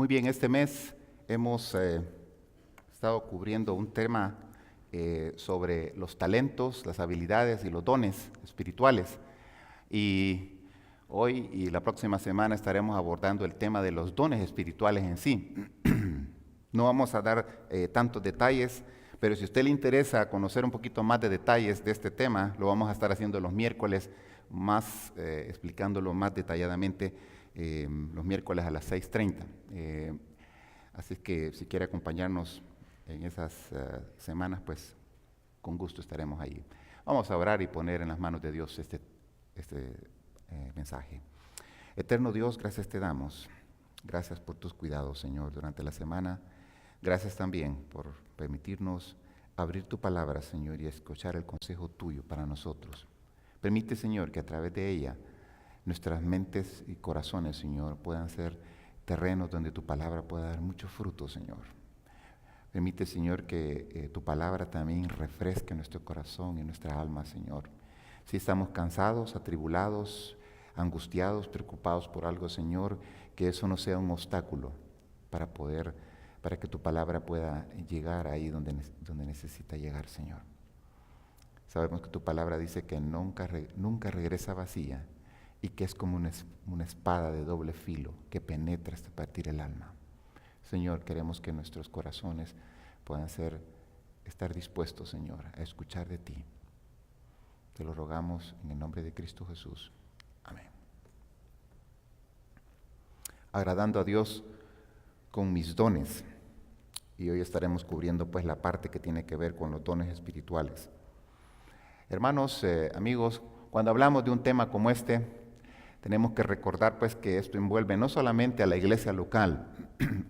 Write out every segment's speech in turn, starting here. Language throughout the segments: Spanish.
Muy bien, este mes hemos estado cubriendo un tema sobre los talentos, las habilidades y los dones espirituales. Y hoy y la próxima semana estaremos abordando el tema de los dones espirituales en sí. No vamos a dar tantos detalles, pero si a usted le interesa conocer un poquito más de detalles de este tema, lo vamos a estar haciendo los miércoles, explicándolo más detalladamente los miércoles a las 6:30. Así que si quiere acompañarnos en esas semanas, pues con gusto estaremos ahí. Vamos a orar y poner en las manos de Dios este mensaje. Eterno Dios, gracias te damos. Gracias por tus cuidados, Señor, durante la semana. Gracias también por permitirnos abrir tu palabra, Señor, y escuchar el consejo tuyo para nosotros. Permite, Señor, que a través de ella nuestras mentes y corazones, Señor, puedan ser terrenos donde tu palabra pueda dar mucho fruto, Señor. Permite, Señor, que tu palabra también refresque nuestro corazón y nuestra alma, Señor. Si estamos cansados, atribulados, angustiados, preocupados por algo, Señor, que eso no sea un obstáculo para que tu palabra pueda llegar ahí donde necesita llegar, Señor. Sabemos que tu palabra dice que nunca regresa vacía y que es como una espada de doble filo que penetra hasta partir el alma. Señor, queremos que nuestros corazones puedan estar dispuestos, Señor, a escuchar de ti. Te lo rogamos en el nombre de Cristo Jesús. Amén. Agradando a Dios con mis dones. Y hoy estaremos cubriendo pues la parte que tiene que ver con los dones espirituales. Hermanos, amigos, cuando hablamos de un tema como este, tenemos que recordar pues que esto envuelve no solamente a la iglesia local.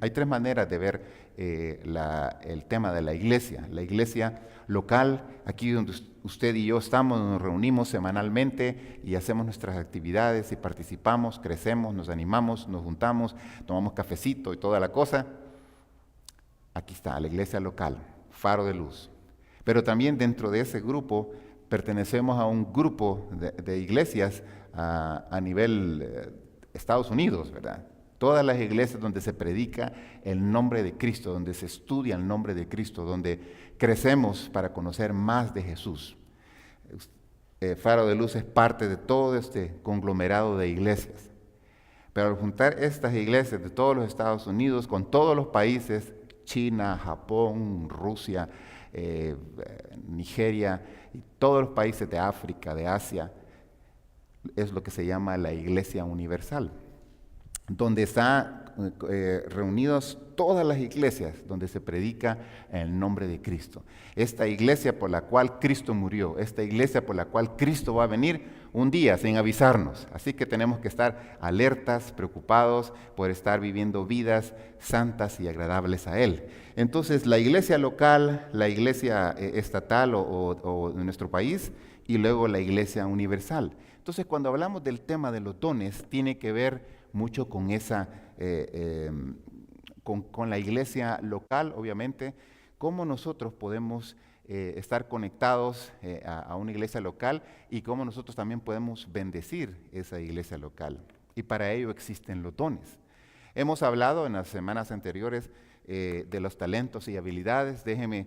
Hay tres maneras de ver el tema de la iglesia. La iglesia local, aquí donde usted y yo estamos, nos reunimos semanalmente y hacemos nuestras actividades y participamos, crecemos, nos animamos, nos juntamos, tomamos cafecito y toda la cosa. Aquí está, la iglesia local, faro de luz. Pero también dentro de ese grupo pertenecemos a un grupo de iglesias a nivel Estados Unidos, ¿verdad? Todas las iglesias donde se predica el nombre de Cristo, donde se estudia el nombre de Cristo, donde crecemos para conocer más de Jesús. Faro de Luz es parte de todo este conglomerado de iglesias. Pero al juntar estas iglesias de todos los Estados Unidos con todos los países, China, Japón, Rusia, Nigeria y todos los países de África, de Asia, es lo que se llama la Iglesia Universal, donde están reunidas todas las iglesias donde se predica el nombre de Cristo. Esta iglesia por la cual Cristo murió, esta iglesia por la cual Cristo va a venir un día sin avisarnos. Así que tenemos que estar alertas, preocupados por estar viviendo vidas santas y agradables a Él. Entonces, la iglesia local, la iglesia estatal o de nuestro país y luego la iglesia universal. Entonces, cuando hablamos del tema de los dones, tiene que ver mucho con con la iglesia local, obviamente, cómo nosotros podemos estar conectados a una iglesia local y cómo nosotros también podemos bendecir esa iglesia local. Y para ello existen los dones. Hemos hablado en las semanas anteriores de los talentos y habilidades. Déjeme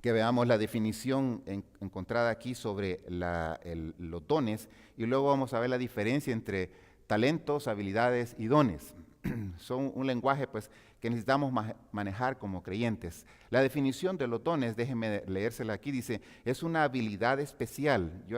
que veamos la definición encontrada aquí sobre los dones y luego vamos a ver la diferencia entre talentos, habilidades y dones. Son un lenguaje pues, que necesitamos manejar como creyentes. La definición de los dones, déjenme leérsela aquí, dice, es una habilidad especial, yo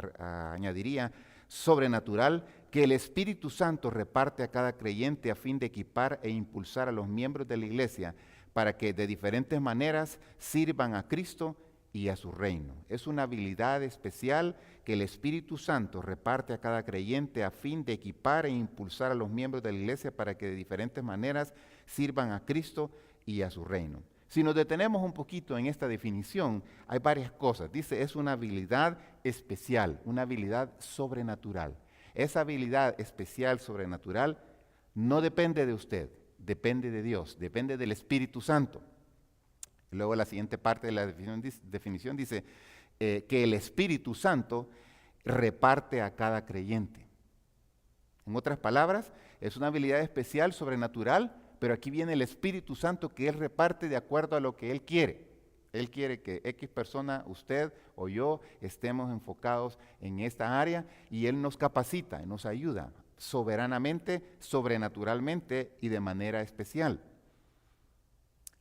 añadiría sobrenatural, que el Espíritu Santo reparte a cada creyente a fin de equipar e impulsar a los miembros de la iglesia para que de diferentes maneras sirvan a Cristo y a su reino. Es una habilidad especial que el Espíritu Santo reparte a cada creyente a fin de equipar e impulsar a los miembros de la iglesia para que de diferentes maneras sirvan a Cristo y a su reino. Si nos detenemos un poquito en esta definición, hay varias cosas. Dice, es una habilidad especial, una habilidad sobrenatural. Esa habilidad especial, sobrenatural, no depende de usted, depende de Dios, depende del Espíritu Santo. Luego la siguiente parte de la definición dice que el Espíritu Santo reparte a cada creyente. En otras palabras, es una habilidad especial, sobrenatural, pero aquí viene el Espíritu Santo que Él reparte de acuerdo a lo que Él quiere. Él quiere que X persona, usted o yo, estemos enfocados en esta área y Él nos capacita, nos ayuda soberanamente, sobrenaturalmente y de manera especial.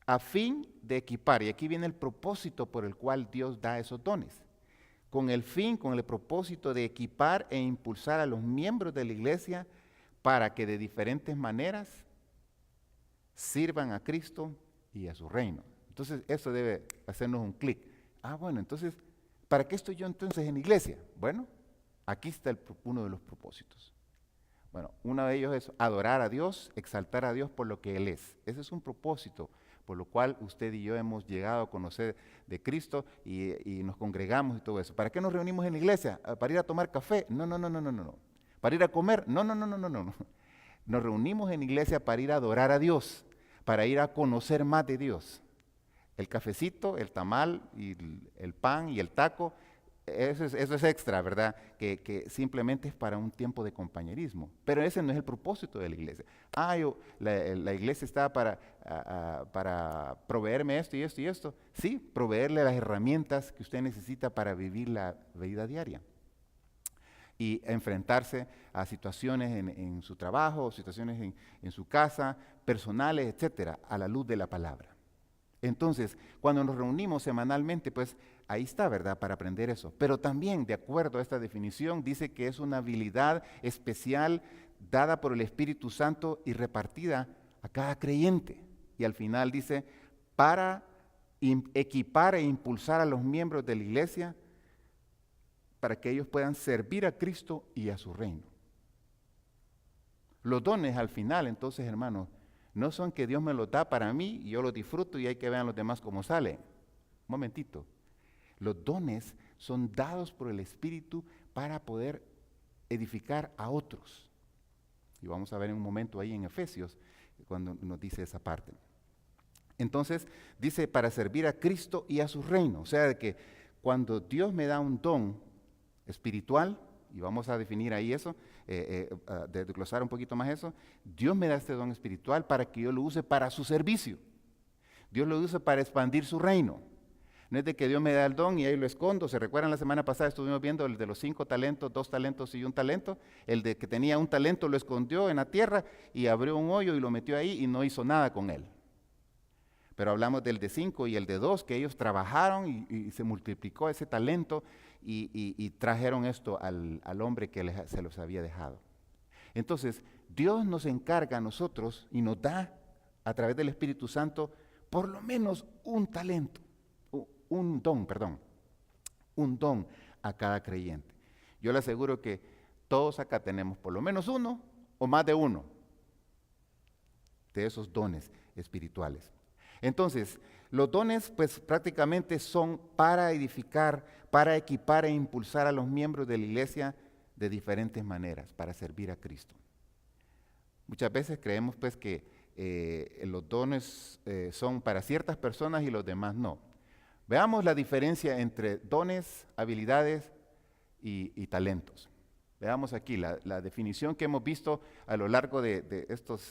A fin de equipar, y aquí viene el propósito por el cual Dios da esos dones. Con el fin, con el propósito de equipar e impulsar a los miembros de la iglesia para que de diferentes maneras sirvan a Cristo y a su reino. Entonces, eso debe hacernos un clic. Bueno, entonces, ¿para qué estoy yo entonces en iglesia? Bueno, aquí está uno de los propósitos. Bueno, uno de ellos es adorar a Dios, exaltar a Dios por lo que Él es. Ese es un propósito por lo cual usted y yo hemos llegado a conocer de Cristo y nos congregamos y todo eso. ¿Para qué nos reunimos en la iglesia? ¿Para ir a tomar café? No. ¿Para ir a comer? No. Nos reunimos en la iglesia para ir a adorar a Dios, para ir a conocer más de Dios. El cafecito, el tamal, y el pan y el taco, eso es extra, ¿verdad? Que simplemente es para un tiempo de compañerismo. Pero ese no es el propósito de la iglesia. La iglesia está para proveerme esto y esto y esto. Sí, proveerle las herramientas que usted necesita para vivir la vida diaria. Y enfrentarse a situaciones en su trabajo, situaciones en su casa, personales, etcétera, a la luz de la palabra. Entonces, cuando nos reunimos semanalmente, pues ahí está, ¿verdad?, para aprender eso. Pero también, de acuerdo a esta definición, dice que es una habilidad especial dada por el Espíritu Santo y repartida a cada creyente. Y al final dice, para equipar e impulsar a los miembros de la iglesia para que ellos puedan servir a Cristo y a su reino. Los dones al final, entonces, hermanos, no son que Dios me los da para mí y yo los disfruto y hay que vean los demás cómo salen. Un momentito. Los dones son dados por el Espíritu para poder edificar a otros. Y vamos a ver en un momento ahí en Efesios cuando nos dice esa parte. Entonces, dice para servir a Cristo y a su reino. O sea, de que cuando Dios me da un don espiritual, y vamos a definir ahí eso, desglosar un poquito más eso, Dios me da este don espiritual para que yo lo use para su servicio. Dios lo usa para expandir su reino. No es de que Dios me da el don y ahí lo escondo. ¿Se recuerdan? La semana pasada estuvimos viendo el de los 5 talentos, 2 talentos y 1 talento. El de que tenía un talento lo escondió en la tierra y abrió un hoyo y lo metió ahí y no hizo nada con él. Pero hablamos del de 5 y el de 2, que ellos trabajaron y se multiplicó ese talento y trajeron esto al hombre que se los había dejado. Entonces, Dios nos encarga a nosotros y nos da a través del Espíritu Santo por lo menos un don a cada creyente. Yo le aseguro que todos acá tenemos por lo menos uno o más de uno de esos dones espirituales. Entonces, los dones pues prácticamente son para edificar, para equipar e impulsar a los miembros de la iglesia de diferentes maneras, para servir a Cristo. Muchas veces creemos pues que los dones son para ciertas personas y los demás no. Veamos la diferencia entre dones, habilidades y talentos. Veamos aquí la definición que hemos visto a lo largo de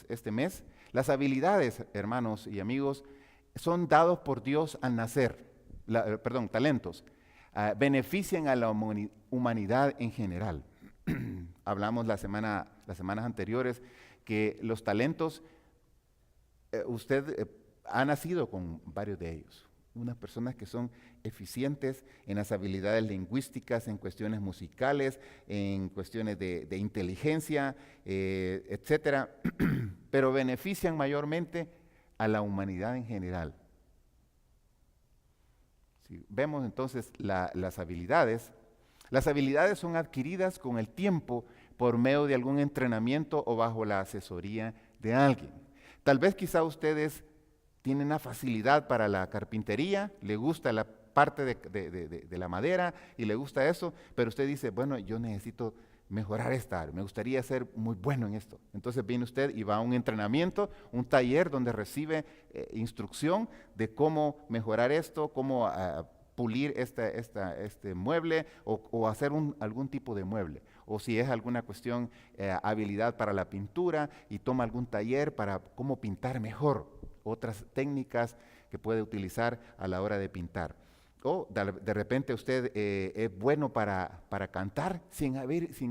este mes. Las habilidades, hermanos y amigos, son dados por Dios al nacer. Talentos. Benefician a la humanidad en general. Hablamos las semanas anteriores que los talentos, usted ha nacido con varios de ellos. Unas personas que son eficientes en las habilidades lingüísticas, en cuestiones musicales, en cuestiones de inteligencia, etcétera, pero benefician mayormente a la humanidad en general. Si vemos entonces las habilidades son adquiridas con el tiempo por medio de algún entrenamiento o bajo la asesoría de alguien. Tal vez quizá ustedes tienen una facilidad para la carpintería, le gusta la parte de la madera y le gusta eso, pero usted dice, bueno, yo necesito mejorar esta área, me gustaría ser muy bueno en esto. Entonces viene usted y va a un entrenamiento, un taller donde recibe instrucción de cómo mejorar esto, cómo pulir este mueble o hacer algún tipo de mueble. O si es alguna cuestión, habilidad para la pintura y toma algún taller para cómo pintar mejor, otras técnicas que puede utilizar a la hora de pintar. O de repente usted es bueno para cantar sin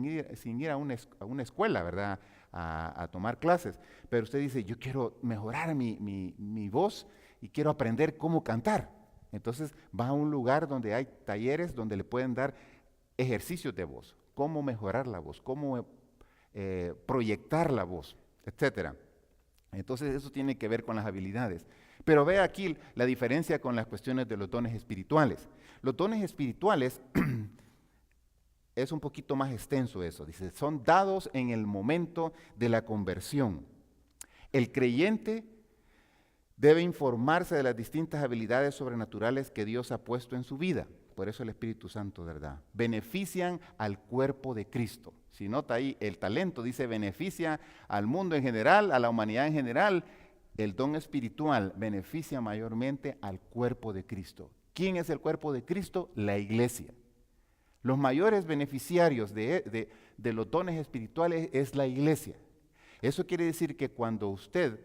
ir a una escuela, ¿verdad? A tomar clases. Pero usted dice, yo quiero mejorar mi voz y quiero aprender cómo cantar. Entonces va a un lugar donde hay talleres donde le pueden dar ejercicios de voz, cómo mejorar la voz, cómo proyectar la voz, etcétera. Entonces eso tiene que ver con las habilidades. Pero ve aquí la diferencia con las cuestiones de los dones espirituales. Los dones espirituales es un poquito más extenso eso. Dice, son dados en el momento de la conversión. El creyente debe informarse de las distintas habilidades sobrenaturales que Dios ha puesto en su vida. Por eso el Espíritu Santo, ¿verdad? Benefician al cuerpo de Cristo. Si nota ahí, el talento dice beneficia al mundo en general, a la humanidad en general. El don espiritual beneficia mayormente al cuerpo de Cristo. ¿Quién es el cuerpo de Cristo? La iglesia. Los mayores beneficiarios de los dones espirituales es la iglesia. Eso quiere decir que cuando usted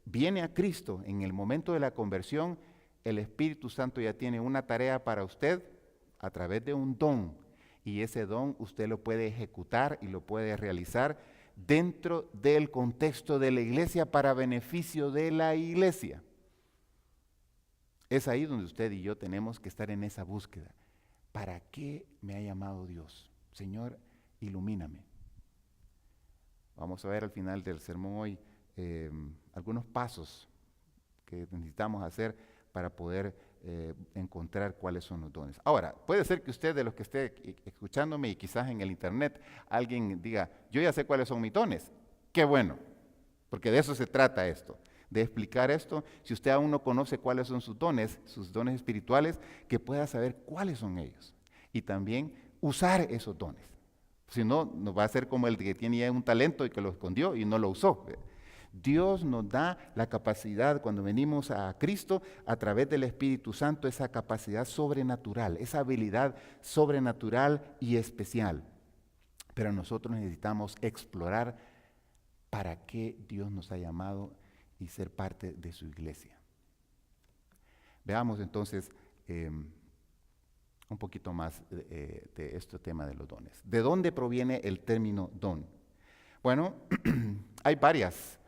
viene a Cristo en el momento de la conversión, el Espíritu Santo ya tiene una tarea para usted a través de un don. Y ese don usted lo puede ejecutar y lo puede realizar dentro del contexto de la iglesia para beneficio de la iglesia. Es ahí donde usted y yo tenemos que estar en esa búsqueda. ¿Para qué me ha llamado Dios? Señor, ilumíname. Vamos a ver al final del sermón hoy algunos pasos que necesitamos hacer para poder encontrar cuáles son los dones. Ahora, puede ser que usted, de los que esté escuchándome y quizás en el internet, alguien diga, yo ya sé cuáles son mis dones. Qué bueno, porque de eso se trata esto, de explicar esto. Si usted aún no conoce cuáles son sus dones espirituales, que pueda saber cuáles son ellos y también usar esos dones. Si no, nos va a ser como el que tiene ya un talento y que lo escondió y no lo usó. Dios nos da la capacidad, cuando venimos a Cristo, a través del Espíritu Santo, esa capacidad sobrenatural, esa habilidad sobrenatural y especial. Pero nosotros necesitamos explorar para qué Dios nos ha llamado y ser parte de su iglesia. Veamos entonces un poquito más de este tema de los dones. ¿De dónde proviene el término don? Bueno, hay varias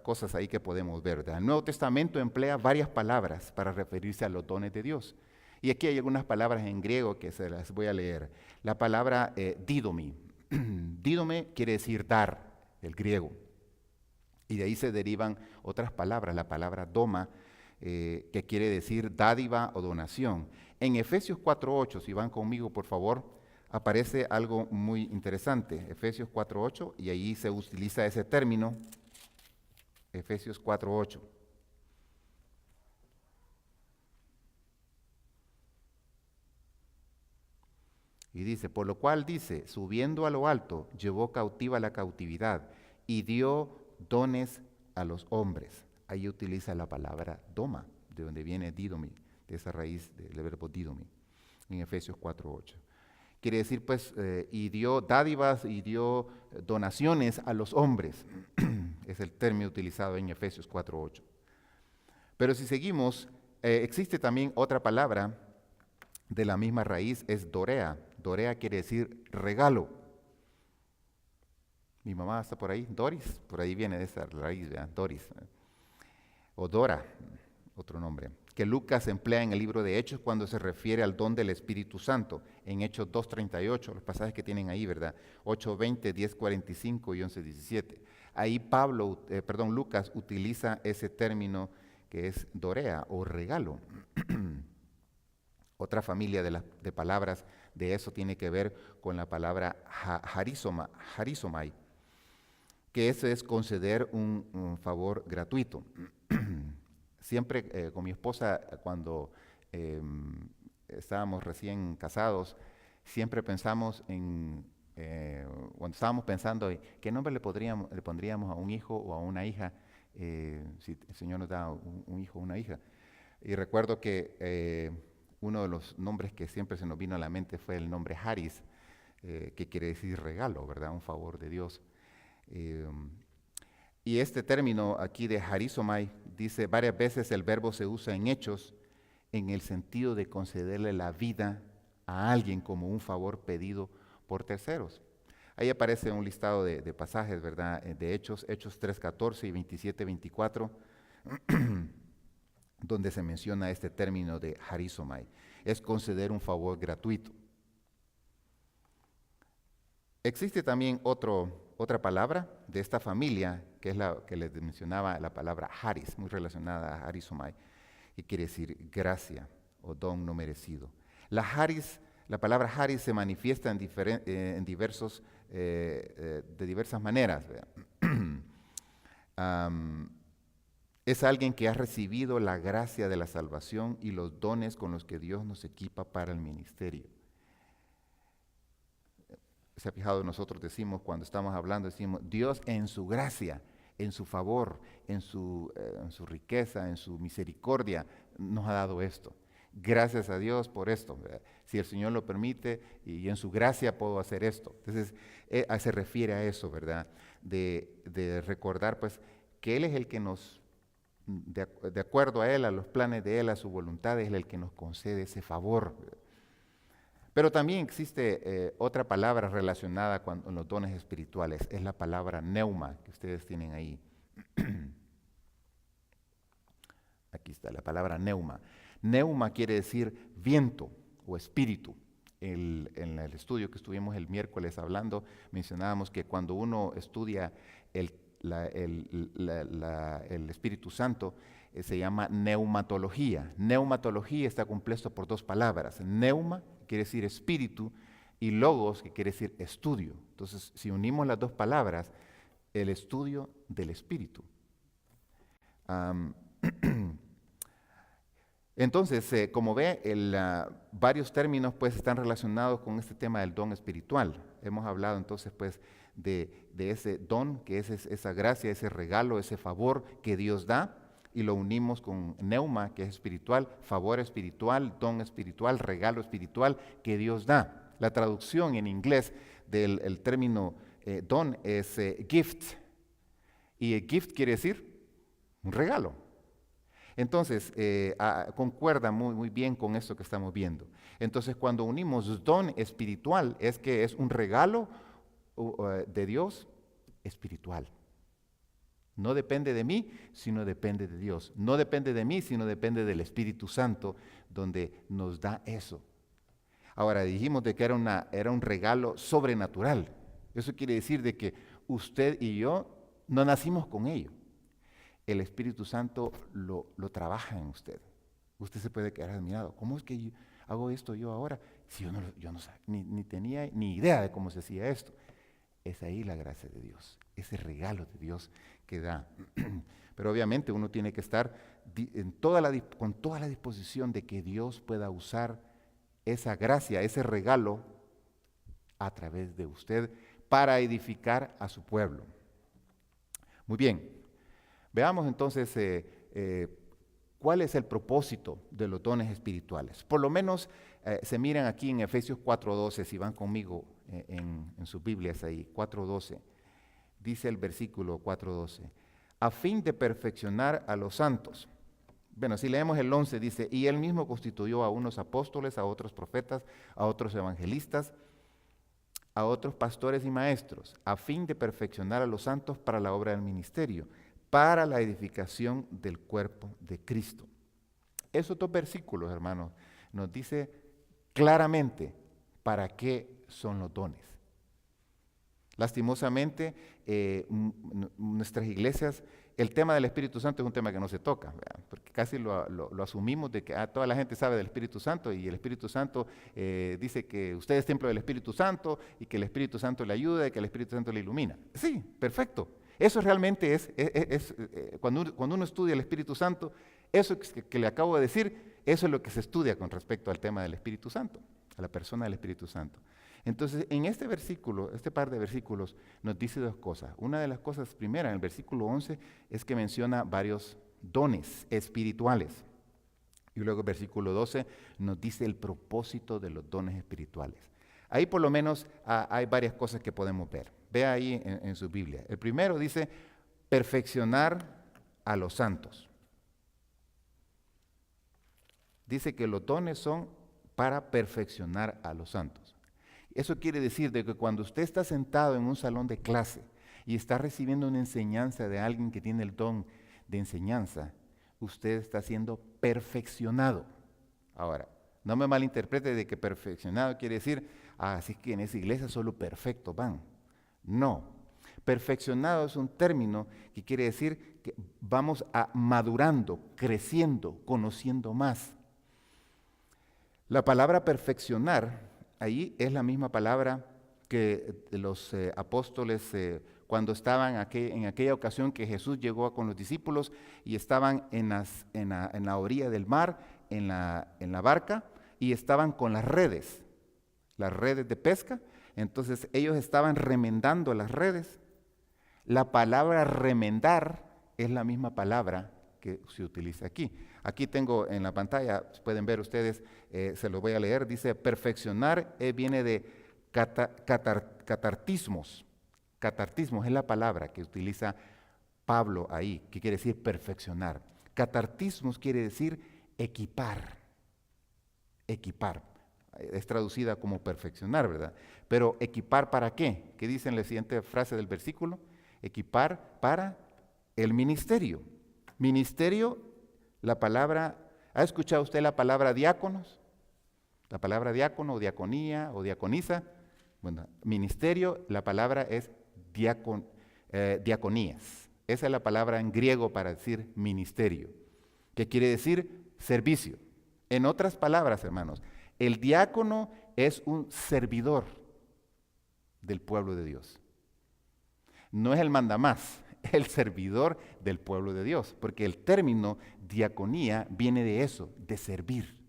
cosas ahí que podemos ver, ¿verdad? El Nuevo Testamento emplea varias palabras para referirse a los dones de Dios. Y aquí hay algunas palabras en griego que se las voy a leer. La palabra didomi. Dídome quiere decir dar, el griego. Y de ahí se derivan otras palabras. La palabra doma, que quiere decir dádiva o donación. En Efesios 4:8, si van conmigo por favor, aparece algo muy interesante. Efesios 4:8, y ahí se utiliza ese término. Efesios 4:8. Y dice, por lo cual dice, subiendo a lo alto, llevó cautiva la cautividad y dio dones a los hombres. Ahí utiliza la palabra doma, de donde viene didomi, de esa raíz del verbo didomi, en Efesios 4:8. Quiere decir, pues, y dio dádivas y dio donaciones a los hombres. Es el término utilizado en Efesios 4:8. Pero si seguimos, existe también otra palabra de la misma raíz, es dorea. Dorea quiere decir regalo. Mi mamá está por ahí, Doris, por ahí viene de esa raíz, ¿verdad? Doris. O Dora, otro nombre, que Lucas emplea en el libro de Hechos cuando se refiere al don del Espíritu Santo, en Hechos 2:38, los pasajes que tienen ahí, ¿verdad? 8:20, 10:45 y 11:17. Ahí Lucas utiliza ese término que es dorea o regalo. Otra familia de palabras de eso tiene que ver con la palabra harizomai, que eso es conceder un favor gratuito. Siempre con mi esposa, cuando estábamos recién casados, siempre pensamos cuando estábamos pensando en qué nombre le pondríamos a un hijo o a una hija, si el Señor nos da un hijo o una hija. Y recuerdo que uno de los nombres que siempre se nos vino a la mente fue el nombre Haris, que quiere decir regalo, ¿verdad? Un favor de Dios. Y este término aquí de harizomai, dice varias veces el verbo se usa en Hechos en el sentido de concederle la vida a alguien como un favor pedido por terceros. Ahí aparece un listado de pasajes, ¿verdad? De Hechos 3:14 y 27:24, donde se menciona este término de harizomai. Es conceder un favor gratuito. Existe también otra palabra de esta familia, que es la que les mencionaba, la palabra haris, muy relacionada a harizomai, que quiere decir gracia o don no merecido. La palabra haris se manifiesta de diversas maneras. Es alguien que ha recibido la gracia de la salvación y los dones con los que Dios nos equipa para el ministerio. Se ha fijado, nosotros decimos, cuando estamos hablando, decimos, Dios en su gracia, en su favor, en su riqueza, en su misericordia, nos ha dado esto. Gracias a Dios por esto, ¿verdad? Si el Señor lo permite y en su gracia puedo hacer esto. Entonces, se refiere a eso, ¿verdad? De recordar, pues, que Él es el que nos, de acuerdo a Él, a los planes de Él, a su voluntad, es el que nos concede ese favor, ¿verdad? Pero también existe otra palabra relacionada con los dones espirituales, es la palabra neuma, que ustedes tienen ahí. Aquí está la palabra neuma. Neuma quiere decir viento o espíritu. En el estudio que estuvimos el miércoles hablando, mencionábamos que cuando uno estudia el Espíritu Santo, se llama neumatología. Neumatología está compuesto por dos palabras. Neuma quiere decir espíritu y logos, que quiere decir estudio. Entonces, si unimos las dos palabras, el estudio del espíritu. Entonces, como ve, varios términos pues están relacionados con este tema del don espiritual. Hemos hablado entonces pues de ese don, que es esa gracia, ese regalo, ese favor que Dios da, y lo unimos con neuma, que es espiritual, favor espiritual, don espiritual, regalo espiritual que Dios da. La traducción en inglés del término don es gift, y gift quiere decir un regalo. Entonces, concuerda muy bien con esto que estamos viendo. Entonces, cuando unimos don espiritual, es que es un regalo de Dios espiritual. No depende de mí, sino depende de Dios. No depende de mí, sino depende del Espíritu Santo, donde nos da eso. Ahora, dijimos de que era un regalo sobrenatural. Eso quiere decir de que usted y yo no nacimos con ello. El Espíritu Santo lo trabaja en usted. Usted se puede quedar admirado. ¿Cómo es que yo hago esto yo ahora? Si yo no sabía, ni tenía ni idea de cómo se hacía esto. Es ahí la gracia de Dios, ese regalo de Dios que da. Pero obviamente uno tiene que estar con toda la disposición de que Dios pueda usar esa gracia, ese regalo a través de usted para edificar a su pueblo. Muy bien, veamos entonces cuál es el propósito de los dones espirituales. Por lo menos se miran aquí en Efesios 4:12, si van conmigo en sus Biblias ahí, 4:12. Dice el versículo 4:12, a fin de perfeccionar a los santos. Bueno, si leemos el 11, dice, y él mismo constituyó a unos apóstoles, a otros profetas, a otros evangelistas, a otros pastores y maestros, a fin de perfeccionar a los santos para la obra del ministerio, para la edificación del cuerpo de Cristo. Esos dos versículos, hermanos, nos dice claramente para qué son los dones. Lastimosamente, nuestras iglesias, el tema del Espíritu Santo es un tema que no se toca, ¿verdad? Porque casi lo asumimos de que toda la gente sabe del Espíritu Santo y el Espíritu Santo dice que usted es templo del Espíritu Santo y que el Espíritu Santo le ayuda y que el Espíritu Santo le ilumina. Sí, perfecto. Eso realmente cuando uno estudia el Espíritu Santo, eso que le acabo de decir, eso es lo que se estudia con respecto al tema del Espíritu Santo, a la persona del Espíritu Santo. Entonces, en este versículo, este par de versículos, nos dice dos cosas. Una de las cosas primera, en el versículo 11, es que menciona varios dones espirituales. Y luego el versículo 12 nos dice el propósito de los dones espirituales. Ahí por lo menos hay varias cosas que podemos ver. Vea ahí en su Biblia. El primero dice perfeccionar a los santos. Dice que los dones son para perfeccionar a los santos. Eso quiere decir de que cuando usted está sentado en un salón de clase y está recibiendo una enseñanza de alguien que tiene el don de enseñanza, usted está siendo perfeccionado. Ahora, no me malinterprete de que perfeccionado quiere decir, así que en esa iglesia solo perfectos van. No, perfeccionado es un término que quiere decir que vamos madurando, creciendo, conociendo más. La palabra perfeccionar, ahí es la misma palabra que los apóstoles cuando estaban en aquella ocasión que Jesús llegó con los discípulos y estaban en la orilla del mar, en la barca, y estaban con las redes de pesca. Entonces ellos estaban remendando las redes. La palabra remendar es la misma palabra que se utiliza aquí. Aquí tengo en la pantalla, pueden ver ustedes, se lo voy a leer, dice perfeccionar, viene de catartismos. Catartismos es la palabra que utiliza Pablo ahí, que quiere decir perfeccionar. Catartismos quiere decir equipar. Equipar. Es traducida como perfeccionar, ¿verdad? Pero equipar ¿para qué? ¿Qué dice en la siguiente frase del versículo? Equipar para el ministerio. Ministerio, la palabra, ¿ha escuchado usted la palabra diáconos? La palabra diácono o diaconía o diaconisa. Bueno, ministerio, la palabra es diaconías. Esa es la palabra en griego para decir ministerio, que quiere decir servicio. En otras palabras, hermanos, el diácono es un servidor del pueblo de Dios. No es el mandamás, es el servidor del pueblo de Dios, porque el término diaconía viene de eso, de servir,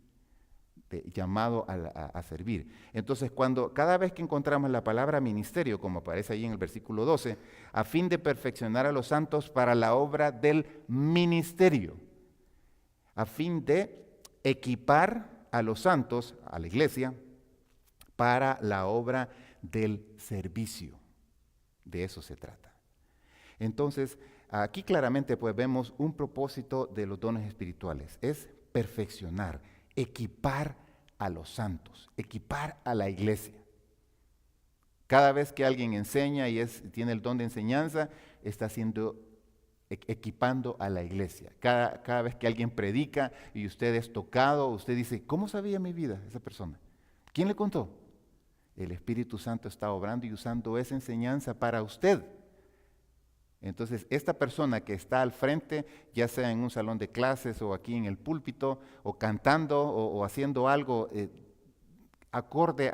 llamado a servir. Entonces, cada vez que encontramos la palabra ministerio, como aparece ahí en el versículo 12, a fin de perfeccionar a los santos para la obra del ministerio, a fin de equipar a los santos, a la iglesia, para la obra del servicio. De eso se trata. Entonces, aquí claramente pues vemos un propósito de los dones espirituales, es perfeccionar, equipar a los santos, equipar a la iglesia. Cada vez que alguien enseña y tiene el don de enseñanza, está equipando a la iglesia. Cada vez que alguien predica y usted es tocado, usted dice, ¿cómo sabía mi vida esa persona? ¿Quién le contó? El Espíritu Santo está obrando y usando esa enseñanza para usted. Entonces, esta persona que está al frente, ya sea en un salón de clases o aquí en el púlpito, o cantando o haciendo algo acorde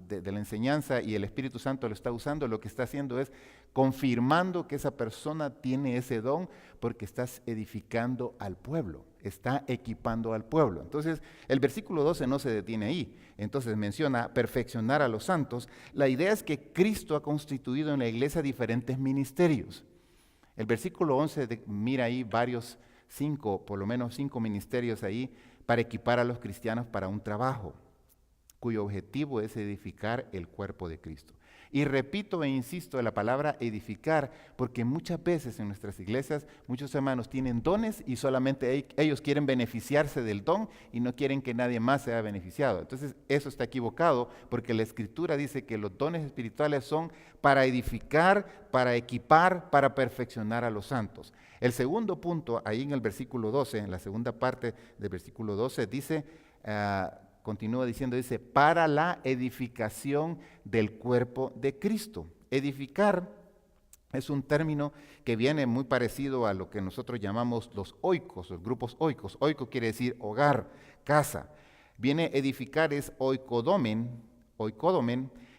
de la enseñanza y el Espíritu Santo lo está usando, lo que está haciendo es confirmando que esa persona tiene ese don porque estás edificando al pueblo, está equipando al pueblo. Entonces, el versículo 12 no se detiene ahí. Entonces menciona perfeccionar a los santos. La idea es que Cristo ha constituido en la iglesia diferentes ministerios. El versículo 11 mira ahí por lo menos cinco ministerios ahí para equipar a los cristianos para un trabajo, cuyo objetivo es edificar el cuerpo de Cristo. Y repito e insisto en la palabra edificar, porque muchas veces en nuestras iglesias, muchos hermanos tienen dones y solamente ellos quieren beneficiarse del don y no quieren que nadie más sea beneficiado. Entonces eso está equivocado, porque la Escritura dice que los dones espirituales son para edificar, para equipar, para perfeccionar a los santos. El segundo punto, ahí en el versículo 12, en la segunda parte del versículo 12, dice... continúa diciendo, dice, para la edificación del cuerpo de Cristo. Edificar es un término que viene muy parecido a lo que nosotros llamamos los oikos, los grupos oikos. Oiko quiere decir hogar, casa. Viene edificar es oikodomen,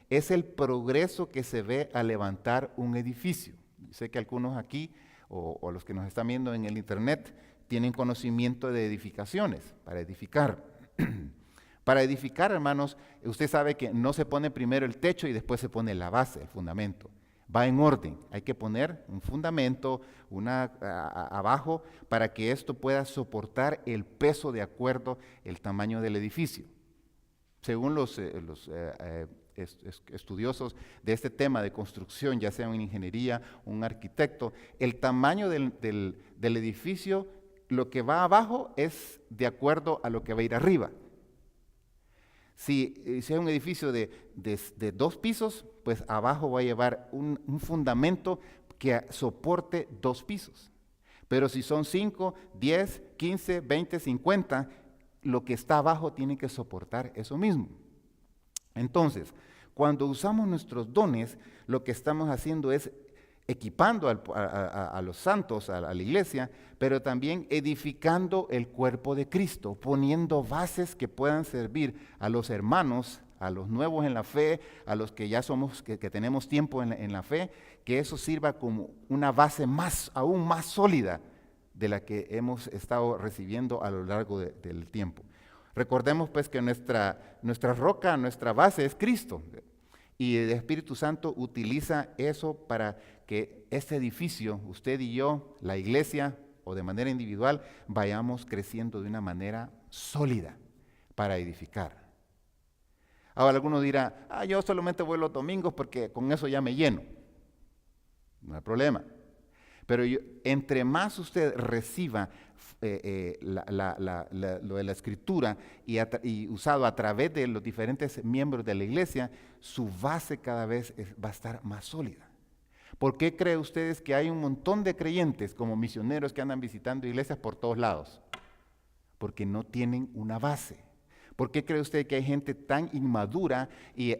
es el progreso que se ve al levantar un edificio. Sé que algunos aquí, o los que nos están viendo en el internet, tienen conocimiento de edificaciones, para edificar. Para edificar, hermanos, usted sabe que no se pone primero el techo y después se pone la base, el fundamento. va en orden. Hay que poner un fundamento abajo para que esto pueda soportar el peso de acuerdo al tamaño del edificio. Según los estudiosos de este tema de construcción, ya sea en ingeniería, un arquitecto, el tamaño del edificio, lo que va abajo es de acuerdo a lo que va a ir arriba. Si es un edificio de 2 pisos, pues abajo va a llevar un fundamento que soporte 2 pisos. Pero si son 5, 10, 15, 20, 50, lo que está abajo tiene que soportar eso mismo. Entonces, cuando usamos nuestros dones, lo que estamos haciendo es equipando a los santos, a la iglesia, pero también edificando el cuerpo de Cristo, poniendo bases que puedan servir a los hermanos, a los nuevos en la fe, a los que ya somos, que tenemos tiempo en la fe, que eso sirva como una base aún más sólida de la que hemos estado recibiendo a lo largo del tiempo. Recordemos pues que nuestra roca, nuestra base es Cristo. Y el Espíritu Santo utiliza eso para que este edificio, usted y yo, la iglesia o de manera individual, vayamos creciendo de una manera sólida para edificar. Ahora alguno dirá, yo solamente voy los domingos porque con eso ya me lleno. No hay problema. Pero entre más usted reciba lo de la Escritura y usado a través de los diferentes miembros de la iglesia, su base cada vez va a estar más sólida. ¿Por qué creen ustedes que hay un montón de creyentes como misioneros que andan visitando iglesias por todos lados? Porque no tienen una base. ¿Por qué cree usted que hay gente tan inmadura y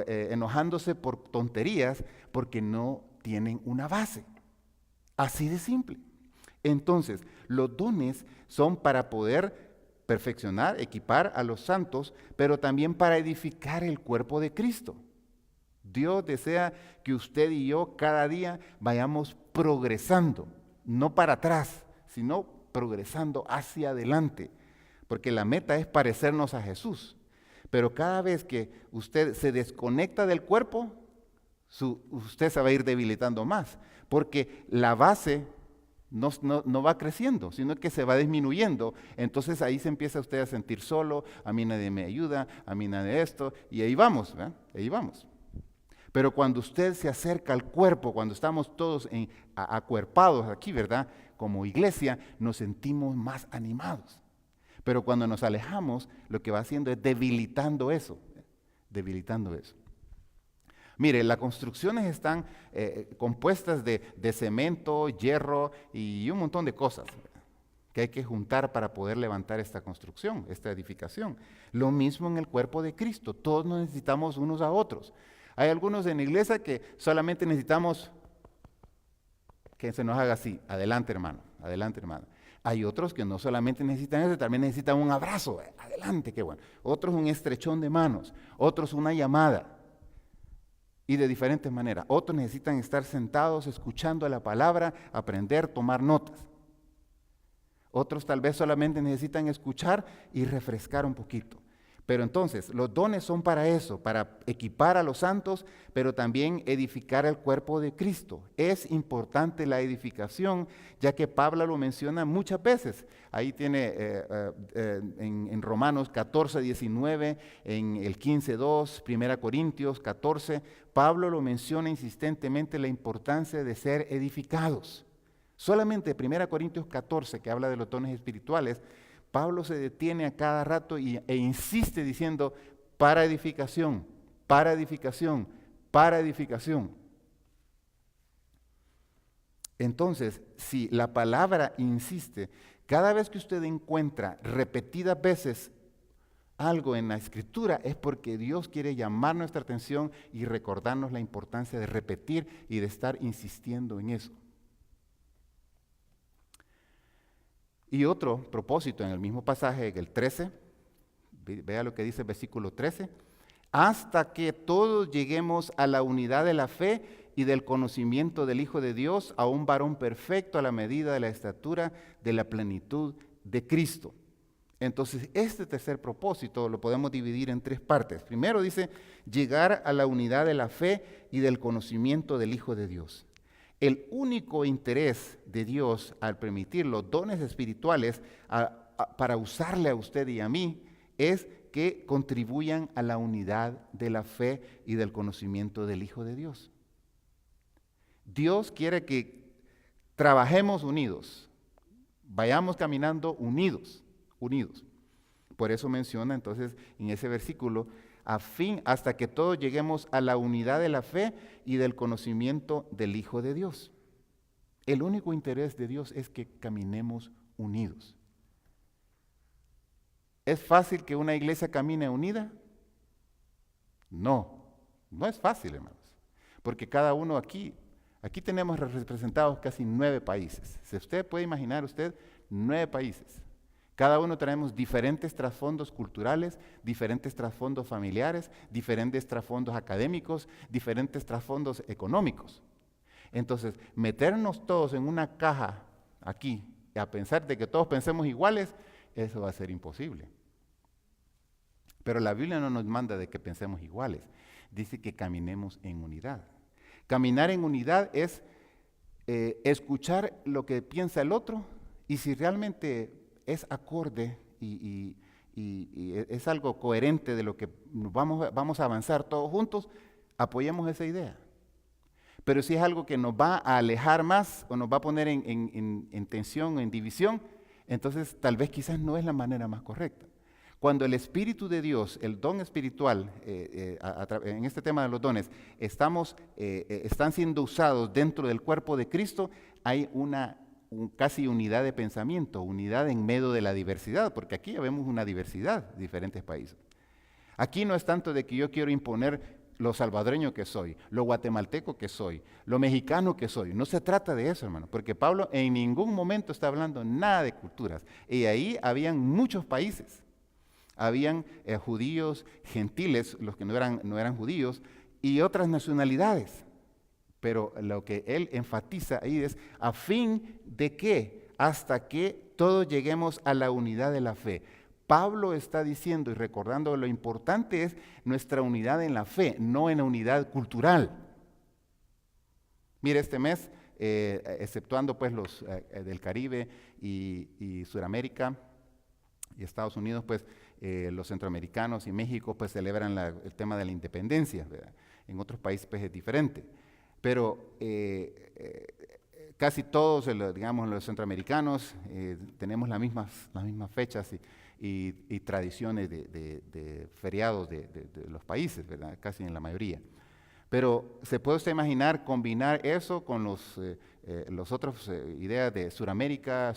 enojándose por tonterías? Porque no tienen una base. Así de simple. Entonces, los dones son para poder perfeccionar, equipar a los santos, pero también para edificar el cuerpo de Cristo. Dios desea que usted y yo cada día vayamos progresando, no para atrás, sino progresando hacia adelante, porque la meta es parecernos a Jesús. Pero cada vez que usted se desconecta del cuerpo, usted se va a ir debilitando más, porque la base no va creciendo, sino que se va disminuyendo. Entonces ahí se empieza usted a sentir solo, a mí nadie me ayuda, a mí nadie esto, y ahí vamos, ¿verdad? Ahí vamos. Pero cuando usted se acerca al cuerpo, cuando estamos todos acuerpados aquí, ¿verdad? Como iglesia, nos sentimos más animados. Pero cuando nos alejamos, lo que va haciendo es debilitando eso. Mire, las construcciones están compuestas de cemento, hierro y un montón de cosas que hay que juntar para poder levantar esta construcción, esta edificación. Lo mismo en el cuerpo de Cristo, todos nos necesitamos unos a otros. Hay algunos en la iglesia que solamente necesitamos que se nos haga así, adelante hermano, adelante hermano. Hay otros que no solamente necesitan eso, también necesitan un abrazo, adelante, qué bueno. Otros un estrechón de manos, otros una llamada. Y de diferentes maneras. Otros necesitan estar sentados, escuchando la palabra, aprender, tomar notas. Otros tal vez solamente necesitan escuchar y refrescar un poquito. Pero entonces, los dones son para eso, para equipar a los santos, pero también edificar el cuerpo de Cristo. Es importante la edificación, ya que Pablo lo menciona muchas veces. Ahí tiene en Romanos 14, 19, en el 15, 2, 1 Corintios 14, Pablo lo menciona insistentemente la importancia de ser edificados. Solamente 1 Corintios 14, que habla de los dones espirituales, Pablo se detiene a cada rato e insiste diciendo, para edificación, para edificación, para edificación. Entonces, si la palabra insiste, cada vez que usted encuentra repetidas veces algo en la Escritura, es porque Dios quiere llamar nuestra atención y recordarnos la importancia de repetir y de estar insistiendo en eso. Y otro propósito en el mismo pasaje, el 13, vea lo que dice el versículo 13, hasta que todos lleguemos a la unidad de la fe y del conocimiento del Hijo de Dios, a un varón perfecto a la medida de la estatura de la plenitud de Cristo. Entonces, este tercer propósito lo podemos dividir en tres partes. Primero dice, llegar a la unidad de la fe y del conocimiento del Hijo de Dios. El único interés de Dios al permitir los dones espirituales para usarle a usted y a mí es que contribuyan a la unidad de la fe y del conocimiento del Hijo de Dios. Dios quiere que trabajemos unidos, vayamos caminando unidos. Por eso menciona entonces en ese versículo, hasta que todos lleguemos a la unidad de la fe y del conocimiento del Hijo de Dios. El único interés de Dios es que caminemos unidos. ¿Es fácil que una iglesia camine unida? No es fácil, hermanos, porque cada uno aquí tenemos representados casi 9 países. Si usted puede imaginar 9 países. Cada uno tenemos diferentes trasfondos culturales, diferentes trasfondos familiares, diferentes trasfondos académicos, diferentes trasfondos económicos. Entonces, meternos todos en una caja aquí y a pensar de que todos pensemos iguales, eso va a ser imposible. Pero la Biblia no nos manda de que pensemos iguales, dice que caminemos en unidad. Caminar en unidad es escuchar lo que piensa el otro y si realmente es acorde y es algo coherente de lo que vamos a avanzar todos juntos, apoyemos esa idea. Pero si es algo que nos va a alejar más o nos va a poner en tensión, en división, entonces tal vez quizás no es la manera más correcta. Cuando el Espíritu de Dios, el don espiritual, en este tema de los dones, están siendo usados dentro del cuerpo de Cristo, hay casi unidad de pensamiento, unidad en medio de la diversidad, porque aquí ya vemos una diversidad de diferentes países. Aquí no es tanto de que yo quiero imponer lo salvadoreño que soy, lo guatemalteco que soy, lo mexicano que soy. No se trata de eso, hermano, porque Pablo en ningún momento está hablando nada de culturas. Y ahí habían muchos países. Habían judíos, gentiles, los que no eran judíos, y otras nacionalidades. Pero lo que él enfatiza ahí es a fin de que hasta que todos lleguemos a la unidad de la fe. Pablo está diciendo y recordando lo importante es nuestra unidad en la fe, no en la unidad cultural. Mire, este mes, exceptuando pues los del Caribe y Sudamérica y Estados Unidos, pues los centroamericanos y México pues celebran el tema de la independencia, ¿verdad? En otros países pues es diferente. Pero casi todos, digamos, los centroamericanos tenemos las mismas fechas y tradiciones de feriados de los países, ¿verdad? Casi en la mayoría. Pero se puede usted imaginar combinar eso con los otros ideas de Sudamérica,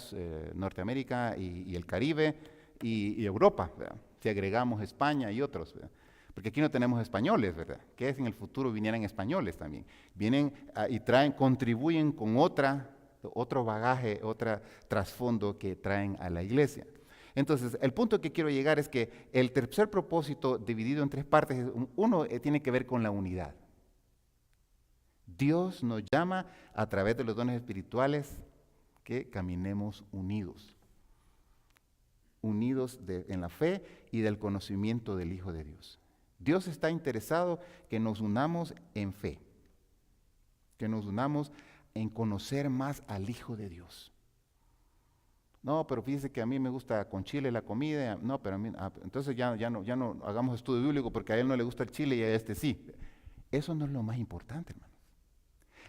Norteamérica y el Caribe y Europa, ¿verdad? Si agregamos España y otros, ¿verdad? Porque aquí no tenemos españoles, ¿verdad? Que en el futuro vinieran españoles también. Vienen y contribuyen con otro bagaje, otro trasfondo que traen a la iglesia. Entonces, el punto que quiero llegar es que el tercer propósito, dividido en tres partes, uno tiene que ver con la unidad. Dios nos llama a través de los dones espirituales que caminemos unidos. Unidos en la fe y del conocimiento del Hijo de Dios. Dios está interesado que nos unamos en fe, que nos unamos en conocer más al Hijo de Dios. No, pero fíjese que a mí me gusta con chile la comida, no, pero a mí, entonces ya no hagamos estudio bíblico porque a él no le gusta el chile y a este sí. Eso no es lo más importante, hermano.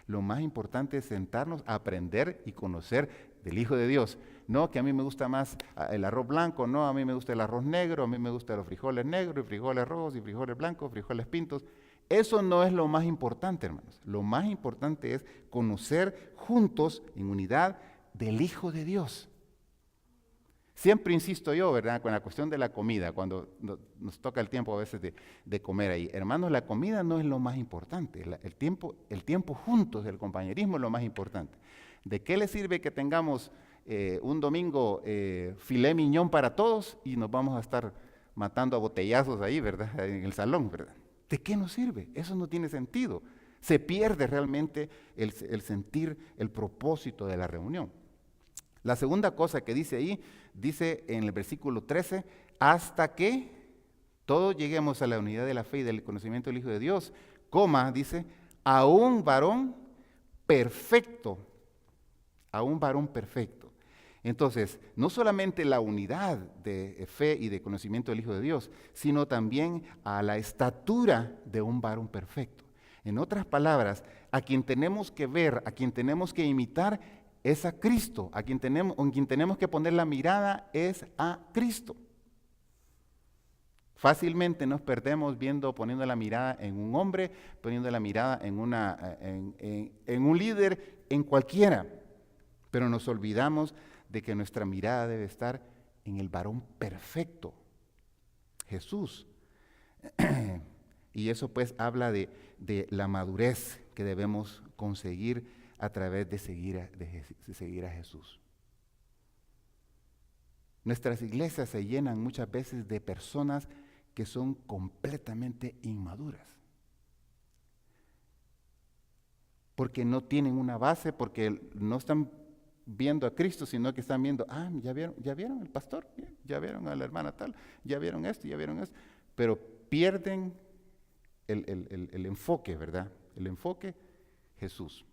Lo más importante es sentarnos a aprender y conocer del Hijo de Dios. No, que a mí me gusta más el arroz blanco, no, a mí me gusta el arroz negro, a mí me gustan los frijoles negros y frijoles rojos y frijoles blancos, frijoles pintos. Eso no es lo más importante, hermanos. Lo más importante es conocer juntos, en unidad, del Hijo de Dios. Siempre insisto yo, ¿verdad?, con la cuestión de la comida, cuando nos toca el tiempo a veces de comer ahí. Hermanos, la comida no es lo más importante, el tiempo juntos, el compañerismo es lo más importante. ¿De qué le sirve que tengamos un domingo filé miñón para todos y nos vamos a estar matando a botellazos ahí, ¿verdad?, en el salón, ¿verdad? ¿De qué nos sirve? Eso no tiene sentido. Se pierde realmente el sentir, el propósito de la reunión. La segunda cosa que dice ahí, dice en el versículo 13, hasta que todos lleguemos a la unidad de la fe y del conocimiento del Hijo de Dios, dice, a un varón perfecto, a un varón perfecto. Entonces, no solamente la unidad de fe y de conocimiento del Hijo de Dios, sino también a la estatura de un varón perfecto. En otras palabras, a quien tenemos que ver, a quien tenemos que imitar, es a Cristo. En quien tenemos que poner la mirada es a Cristo. Fácilmente nos perdemos poniendo la mirada en un hombre, poniendo la mirada en un líder, en cualquiera. Pero nos olvidamos de que nuestra mirada debe estar en el varón perfecto, Jesús. Y eso pues habla de la madurez que debemos conseguir a través de seguir a Jesús. Nuestras iglesias se llenan muchas veces de personas que son completamente inmaduras. Porque no tienen una base, porque no están viendo a Cristo, sino que están viendo, ya vieron el pastor, ya vieron a la hermana tal, ya vieron esto, pero pierden el enfoque, ¿verdad? El enfoque, Jesús.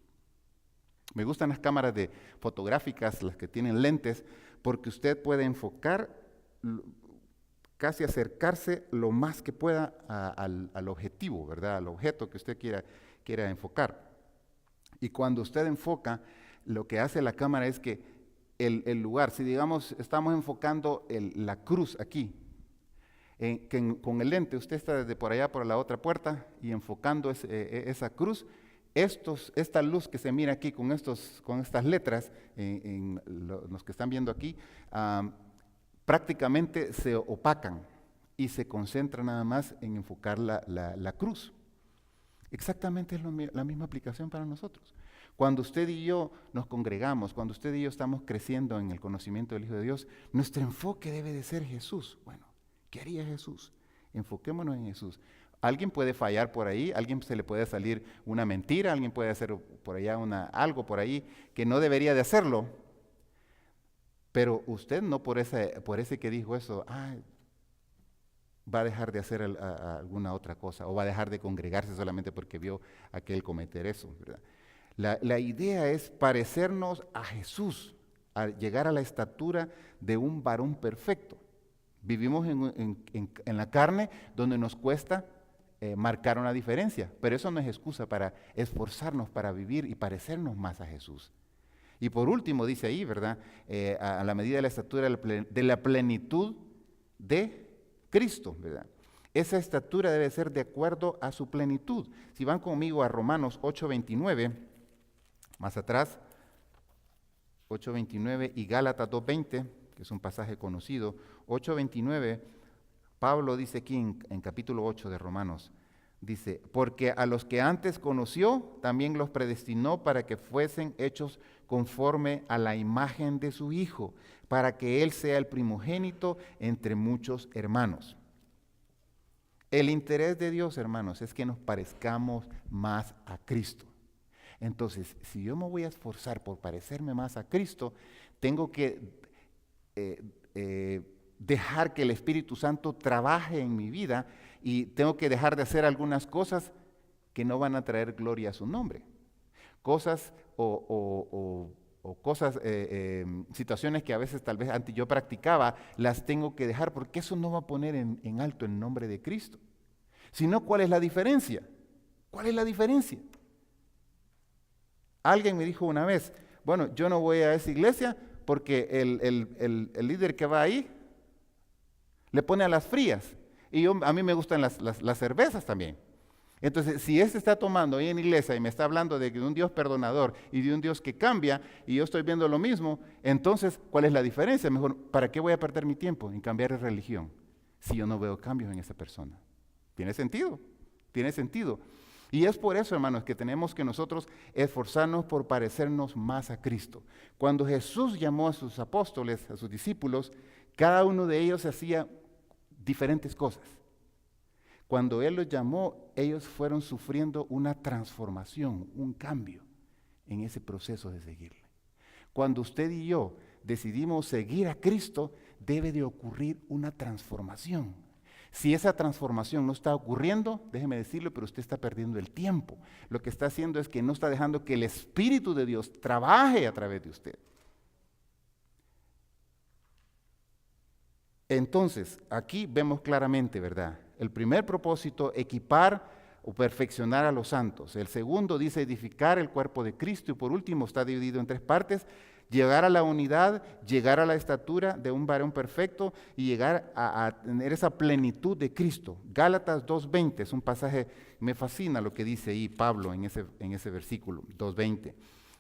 Me gustan las cámaras fotográficas, las que tienen lentes, porque usted puede enfocar, casi acercarse lo más que pueda al objetivo, ¿verdad? Al objeto que usted quiera enfocar. Y cuando usted enfoca, lo que hace la cámara es que el lugar, si digamos estamos enfocando la cruz aquí, con el lente usted está desde por allá por la otra puerta y enfocando esa cruz, esta luz que se mira aquí con estas letras, los que están viendo aquí, prácticamente se opacan y se concentra nada más en enfocar la cruz. Exactamente es la misma aplicación para nosotros. Cuando usted y yo nos congregamos, cuando usted y yo estamos creciendo en el conocimiento del Hijo de Dios, nuestro enfoque debe de ser Jesús. Bueno, ¿qué haría Jesús? Enfoquémonos en Jesús. Alguien puede fallar por ahí, alguien se le puede salir una mentira, alguien puede hacer por allá algo por ahí que no debería de hacerlo, pero usted no por ese que dijo eso, va a dejar de hacer alguna otra cosa o va a dejar de congregarse solamente porque vio a aquel cometer eso, ¿verdad? La idea es parecernos a Jesús, a llegar a la estatura de un varón perfecto. Vivimos en la carne donde nos cuesta marcar una diferencia, pero eso no es excusa para esforzarnos para vivir y parecernos más a Jesús. Y por último dice ahí, ¿verdad? A la medida de la estatura de la plenitud de Cristo, ¿verdad? Esa estatura debe ser de acuerdo a su plenitud. Si van conmigo a Romanos 8:29, más atrás, 8:29 y Gálatas 2:20, que es un pasaje conocido, 8:29, Pablo dice aquí en capítulo 8 de Romanos, dice, porque a los que antes conoció, también los predestinó para que fuesen hechos conforme a la imagen de su Hijo, para que Él sea el primogénito entre muchos hermanos. El interés de Dios, hermanos, es que nos parezcamos más a Cristo. Entonces, si yo me voy a esforzar por parecerme más a Cristo, tengo que dejar que el Espíritu Santo trabaje en mi vida y tengo que dejar de hacer algunas cosas que no van a traer gloria a su nombre. Cosas situaciones que a veces tal vez antes yo practicaba, las tengo que dejar porque eso no va a poner en alto el nombre de Cristo. Sino, ¿cuál es la diferencia? ¿Cuál es la diferencia? Alguien me dijo una vez, bueno, yo no voy a esa iglesia porque el líder que va ahí le pone a las frías. Y a mí me gustan las cervezas también. Entonces, si este está tomando ahí en iglesia y me está hablando de un Dios perdonador y de un Dios que cambia y yo estoy viendo lo mismo, entonces, ¿cuál es la diferencia? Mejor, ¿para qué voy a perder mi tiempo en cambiar de religión si yo no veo cambios en esa persona? ¿Tiene sentido? Tiene sentido. Y es por eso, hermanos, que tenemos que nosotros esforzarnos por parecernos más a Cristo. Cuando Jesús llamó a sus apóstoles, a sus discípulos, cada uno de ellos hacía diferentes cosas. Cuando Él los llamó, ellos fueron sufriendo una transformación, un cambio en ese proceso de seguirle. Cuando usted y yo decidimos seguir a Cristo, debe de ocurrir una transformación. Si esa transformación no está ocurriendo, déjeme decirlo, pero usted está perdiendo el tiempo. Lo que está haciendo es que no está dejando que el Espíritu de Dios trabaje a través de usted. Entonces, aquí vemos claramente, ¿verdad? El primer propósito, equipar o perfeccionar a los santos. El segundo dice edificar el cuerpo de Cristo. Y por último, está dividido en 3 partes. Llegar a la unidad, llegar a la estatura de un varón perfecto y llegar a tener esa plenitud de Cristo. Gálatas 2:20 es un pasaje, me fascina lo que dice ahí Pablo en ese versículo 2:20.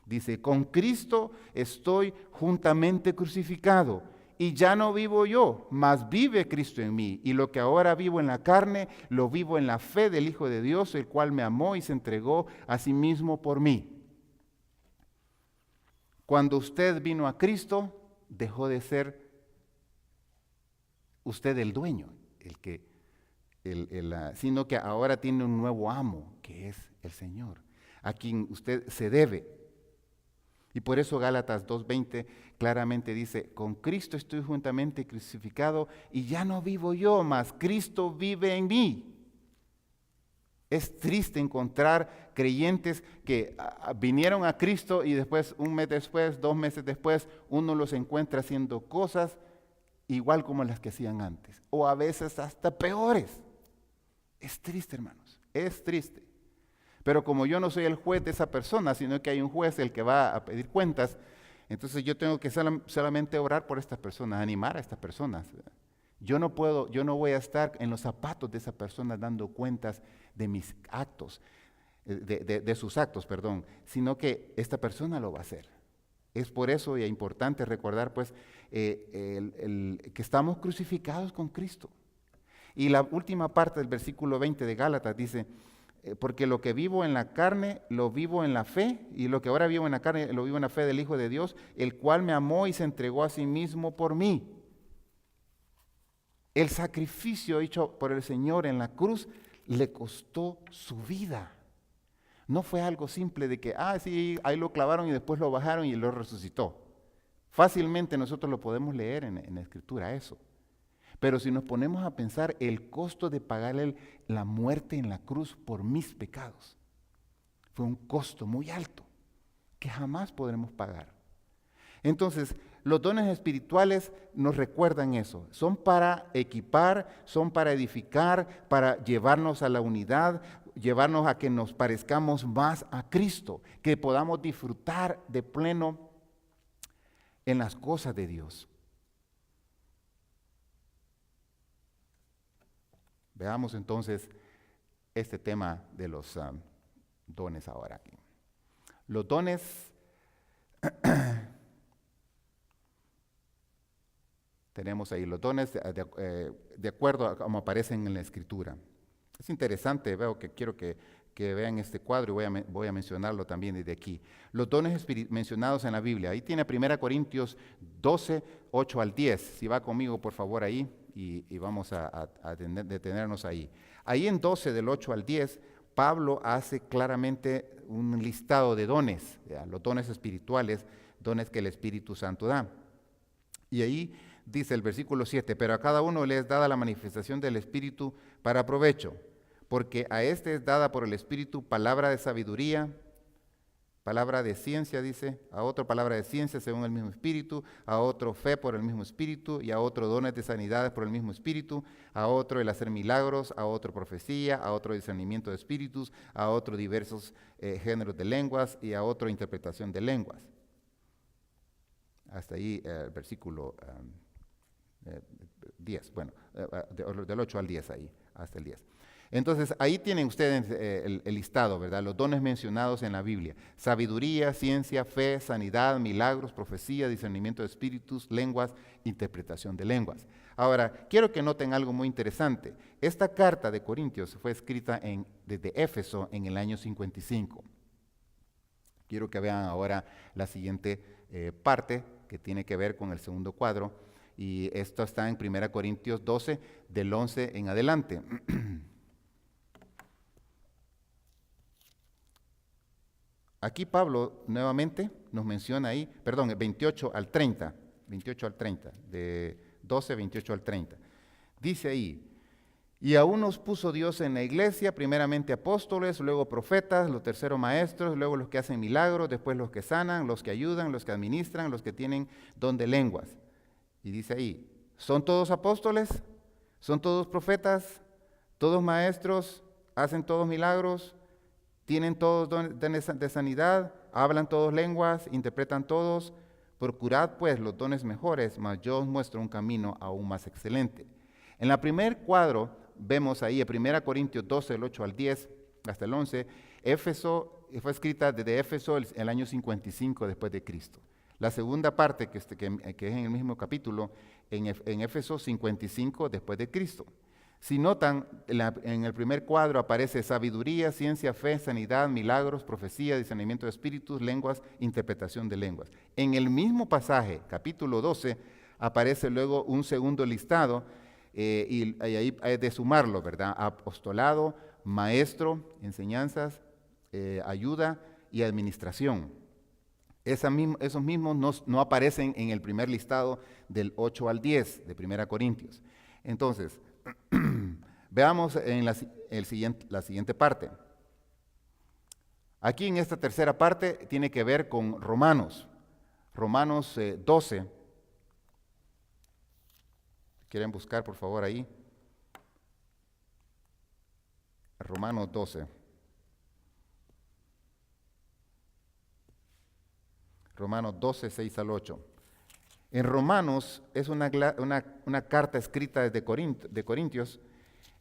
Dice, con Cristo estoy juntamente crucificado. Y ya no vivo yo, mas vive Cristo en mí. Y lo que ahora vivo en la carne, lo vivo en la fe del Hijo de Dios, el cual me amó y se entregó a sí mismo por mí. Cuando usted vino a Cristo, dejó de ser usted el dueño, sino que ahora tiene un nuevo amo, que es el Señor, a quien usted se debe. Y por eso Gálatas 2:20 claramente dice, con Cristo estoy juntamente crucificado y ya no vivo yo, mas Cristo vive en mí. Es triste encontrar creyentes que vinieron a Cristo y después, un mes después, 2 meses después, uno los encuentra haciendo cosas igual como las que hacían antes, o a veces hasta peores. Es triste, hermanos, es triste. Pero como yo no soy el juez de esa persona, sino que hay un juez el que va a pedir cuentas, entonces yo tengo que solamente orar por estas personas, animar a estas personas. Yo no voy a estar en los zapatos de esa persona dando cuentas de mis actos, de sus actos, perdón, sino que esta persona lo va a hacer. Es por eso y es importante recordar pues que estamos crucificados con Cristo. Y la última parte del versículo 20 de Gálatas dice, porque lo que vivo en la carne, lo vivo en la fe, y lo que ahora vivo en la carne, lo vivo en la fe del Hijo de Dios, el cual me amó y se entregó a sí mismo por mí. El sacrificio hecho por el Señor en la cruz le costó su vida. No fue algo simple de que, sí, ahí lo clavaron y después lo bajaron y lo resucitó. Fácilmente nosotros lo podemos leer en la Escritura, eso. Pero si nos ponemos a pensar el costo de pagarle la muerte en la cruz por mis pecados, fue un costo muy alto que jamás podremos pagar. Entonces, los dones espirituales nos recuerdan eso. Son para equipar, son para edificar, para llevarnos a la unidad, llevarnos a que nos parezcamos más a Cristo, que podamos disfrutar de pleno en las cosas de Dios. Veamos entonces este tema de los dones ahora aquí. Los dones, tenemos ahí los dones de acuerdo a cómo aparecen en la Escritura. Es interesante, quiero que vean este cuadro y voy a mencionarlo también desde aquí. Los dones mencionados en la Biblia. Ahí tiene 1 Corintios 12, 8 al 10. Si va conmigo, por favor, ahí. Y vamos a detenernos ahí. Ahí en 12, del 8 al 10, Pablo hace claramente un listado de dones, los dones espirituales, dones que el Espíritu Santo da. Y ahí dice el versículo 7, pero a cada uno le es dada la manifestación del Espíritu para provecho, porque a este es dada por el Espíritu palabra de sabiduría, palabra de ciencia, dice, a otro palabra de ciencia según el mismo Espíritu, a otro fe por el mismo Espíritu, y a otro dones de sanidades por el mismo Espíritu, a otro el hacer milagros, a otro profecía, a otro discernimiento de espíritus, a otro diversos géneros de lenguas, y a otro interpretación de lenguas. Hasta ahí el versículo 10, del 8 al 10 ahí, hasta el 10. Entonces, ahí tienen ustedes el listado, ¿verdad? Los dones mencionados en la Biblia. Sabiduría, ciencia, fe, sanidad, milagros, profecía, discernimiento de espíritus, lenguas, interpretación de lenguas. Ahora, quiero que noten algo muy interesante. Esta carta de Corintios fue escrita desde Éfeso en el año 55. Quiero que vean ahora la siguiente parte que tiene que ver con el segundo cuadro. Y esto está en 1 Corintios 12, del 11 en adelante. Aquí Pablo nuevamente nos menciona ahí, 28 al 30. 28 al 30, de 12, 28 al 30. Dice ahí, y aún nos puso Dios en la iglesia, primeramente apóstoles, luego profetas, los terceros maestros, luego los que hacen milagros, después los que sanan, los que ayudan, los que administran, los que tienen don de lenguas. Y dice ahí, ¿son todos apóstoles? ¿Son todos profetas? ¿Todos maestros? ¿Hacen todos milagros? ¿Tienen todos dones de sanidad? ¿Hablan todos lenguas? ¿Interpretan todos? Procurad pues los dones mejores, mas yo os muestro un camino aún más excelente. En la primer cuadro vemos ahí en 1 Corintios 12, el 8 al 10, hasta el 11, Éfeso fue escrita desde Éfeso el año 55 después de Cristo. La segunda parte, que es en el mismo capítulo, en Éfeso 55 después de Cristo. Si notan, en el primer cuadro aparece sabiduría, ciencia, fe, sanidad, milagros, profecía, discernimiento de espíritus, lenguas, interpretación de lenguas. En el mismo pasaje, capítulo 12, aparece luego un segundo listado, y ahí hay de sumarlo, ¿verdad? Apostolado, maestro, enseñanzas, ayuda y administración. Esos mismos no aparecen en el primer listado del 8 al 10 de 1 Corintios. Entonces, veamos en la siguiente parte. Aquí en esta tercera parte tiene que ver con Romanos. Romanos 12. ¿Quieren buscar, por favor, ahí? Romanos 12. Romanos 12, 6 al 8. En Romanos es una carta escrita de Corintios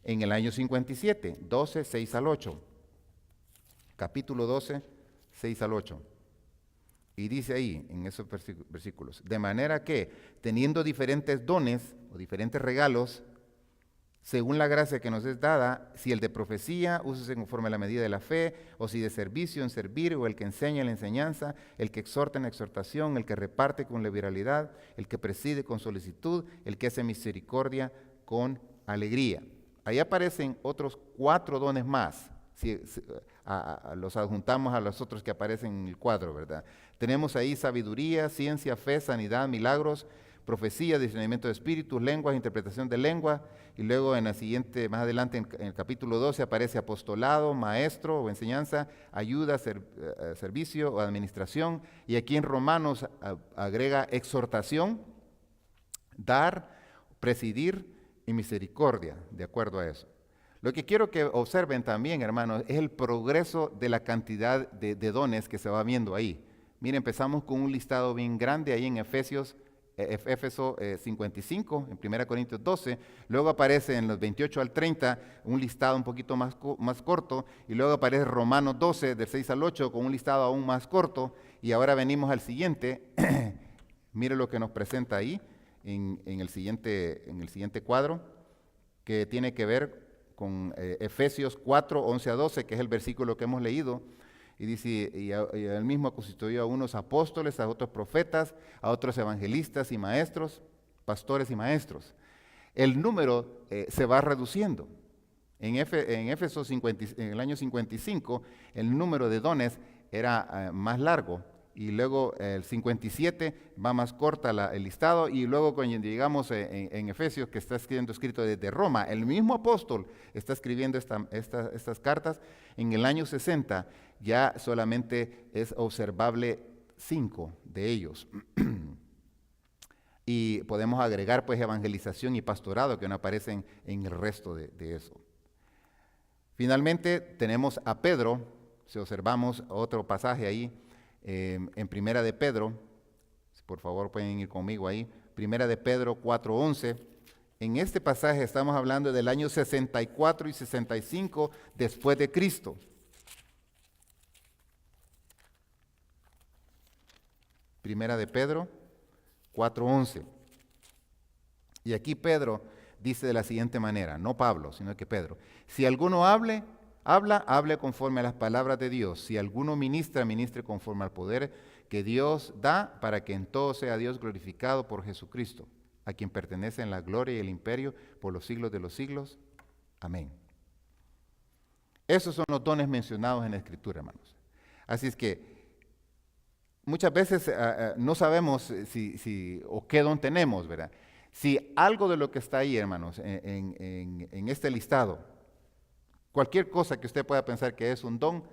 en el año 57, 12, 6 al 8. Capítulo 12, 6 al 8. Y dice ahí, en esos versículos, de manera que, teniendo diferentes dones o diferentes regalos, según la gracia que nos es dada, si el de profecía, úsese conforme a la medida de la fe, o si de servicio, en servir, o el que enseña en la enseñanza, el que exhorta en la exhortación, el que reparte con liberalidad, el que preside con solicitud, el que hace misericordia con alegría. Ahí aparecen otros 4 dones más, si los adjuntamos a los otros que aparecen en el cuadro, ¿verdad? Tenemos ahí sabiduría, ciencia, fe, sanidad, milagros, profecía, discernimiento de espíritus, lenguas, interpretación de lengua, y luego en la siguiente, más adelante en el capítulo 12 aparece apostolado, maestro o enseñanza, ayuda, servicio o administración, y aquí en Romanos agrega exhortación, dar, presidir y misericordia, de acuerdo a eso. Lo que quiero que observen también, hermanos, es el progreso de la cantidad de dones que se va viendo ahí. Miren, empezamos con un listado bien grande ahí en Éfeso 55, en 1 Corintios 12, luego aparece en los 28 al 30 un listado un poquito más corto, y luego aparece Romanos 12, del 6 al 8, con un listado aún más corto, y ahora venimos al siguiente. Mire lo que nos presenta ahí, en el siguiente cuadro, que tiene que ver con Efesios 4, 11 a 12, que es el versículo que hemos leído. Y dice, y él mismo constituyó a unos apóstoles, a otros profetas, a otros evangelistas y maestros, pastores y maestros. El número se va reduciendo. En Éfeso en el año 55, el número de dones era más largo, y luego el 57 va más corta el listado, y luego cuando llegamos en Efesios, que está siendo escrito desde Roma, el mismo apóstol está escribiendo estas cartas. En el año 60 ya solamente es observable 5 de ellos. Y podemos agregar pues evangelización y pastorado, que no aparecen en el resto de eso. Finalmente tenemos a Pedro. Si observamos otro pasaje ahí, en Primera de Pedro, si por favor pueden ir conmigo ahí, Primera de Pedro 4:11. En este pasaje estamos hablando del año 64 y 65 después de Cristo. Primera de Pedro 4:11. Y aquí Pedro dice de la siguiente manera, no Pablo, sino que Pedro: si alguno hable conforme a las palabras de Dios. Si alguno ministra, ministre conforme al poder que Dios da, para que en todo sea Dios glorificado por Jesucristo, a quien pertenecen la gloria y el imperio por los siglos de los siglos. Amén. Esos son los dones mencionados en la Escritura, hermanos. Así es que muchas veces no sabemos o qué don tenemos, ¿verdad? Si algo de lo que está ahí, hermanos, en este listado, cualquier cosa que usted pueda pensar que es un don,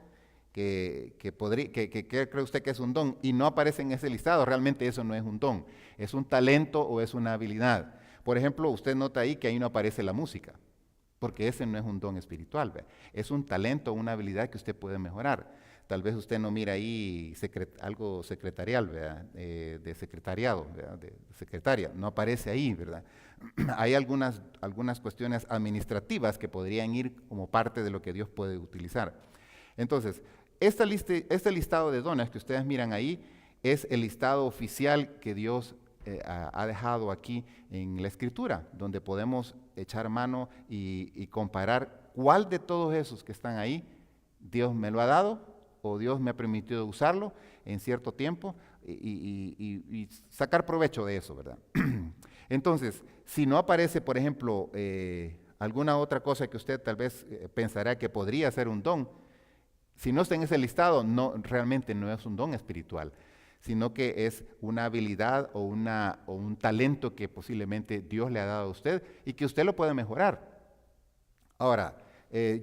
que cree usted que es un don y no aparece en ese listado, realmente eso no es un don, es un talento o es una habilidad. Por ejemplo, usted nota ahí que ahí no aparece la música, porque ese no es un don espiritual, ¿ve? Es un talento o una habilidad que usted puede mejorar. Tal vez usted no mira ahí algo secretarial, ¿verdad? De secretariado, ¿verdad? De secretaria, no aparece ahí, ¿verdad? Hay algunas cuestiones administrativas que podrían ir como parte de lo que Dios puede utilizar. Entonces, este listado de dones que ustedes miran ahí es el listado oficial que Dios ha dejado aquí en la Escritura, donde podemos echar mano y comparar cuál de todos esos que están ahí Dios me lo ha dado o Dios me ha permitido usarlo en cierto tiempo y sacar provecho de eso, ¿verdad? Entonces, si no aparece, por ejemplo, alguna otra cosa que usted tal vez pensará que podría ser un don, si no está en ese listado, realmente no es un don espiritual, sino que es una habilidad o un talento que posiblemente Dios le ha dado a usted y que usted lo puede mejorar. Ahora,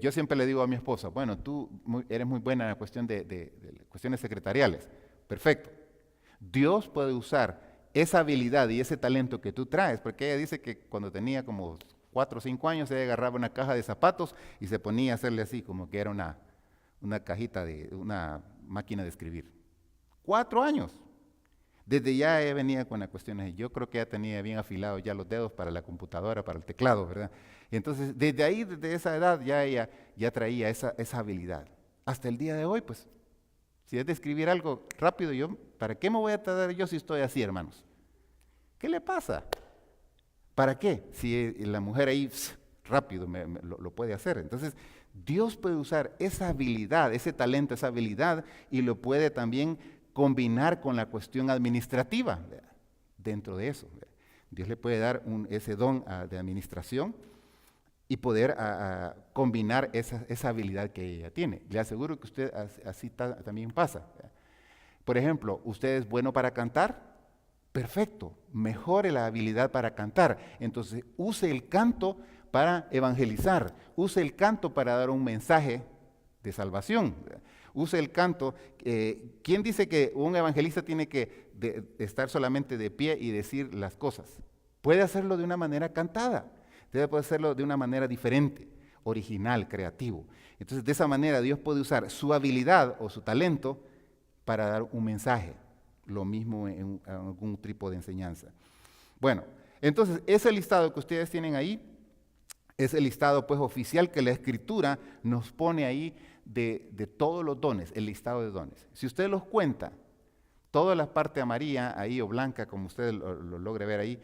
yo siempre le digo a mi esposa, bueno, tú eres muy buena en la cuestión de cuestiones secretariales. Perfecto. Dios puede usar esa habilidad y ese talento que tú traes, porque ella dice que cuando tenía como 4 o 5 años, ella agarraba una caja de zapatos y se ponía a hacerle así, como que era una cajita una máquina de escribir. 4 años. Desde ya ella venía con las cuestiones, yo creo que ya tenía bien afilados ya los dedos para la computadora, para el teclado, ¿verdad? Y entonces, desde ahí, desde esa edad, ya ella ya traía esa habilidad. Hasta el día de hoy, pues, si es de escribir algo rápido, ¿para qué me voy a tardar yo si estoy así, hermanos? ¿Qué le pasa? ¿Para qué? Si la mujer ahí, rápido, lo puede hacer. Entonces, Dios puede usar esa habilidad, ese talento, esa habilidad, y lo puede también combinar con la cuestión administrativa, ¿verdad? Dentro de eso, ¿verdad? Dios le puede dar ese don de administración y poder combinar esa habilidad que ella tiene. Le aseguro que usted así también pasa, ¿verdad? Por ejemplo, usted es bueno para cantar, perfecto, mejore la habilidad para cantar. Entonces, use el canto para evangelizar, use el canto para dar un mensaje de salvación, ¿verdad? Use el canto. ¿Quién dice que un evangelista tiene que estar solamente de pie y decir las cosas? Puede hacerlo de una manera cantada, puede hacerlo de una manera diferente, original, creativo. Entonces, de esa manera Dios puede usar su habilidad o su talento para dar un mensaje. Lo mismo en algún tipo de enseñanza. Bueno, entonces ese listado que ustedes tienen ahí es el listado pues oficial que la Escritura nos pone ahí de todos los dones, el listado de dones. Si usted los cuenta, toda la parte amarilla ahí o blanca, como usted lo logre ver ahí,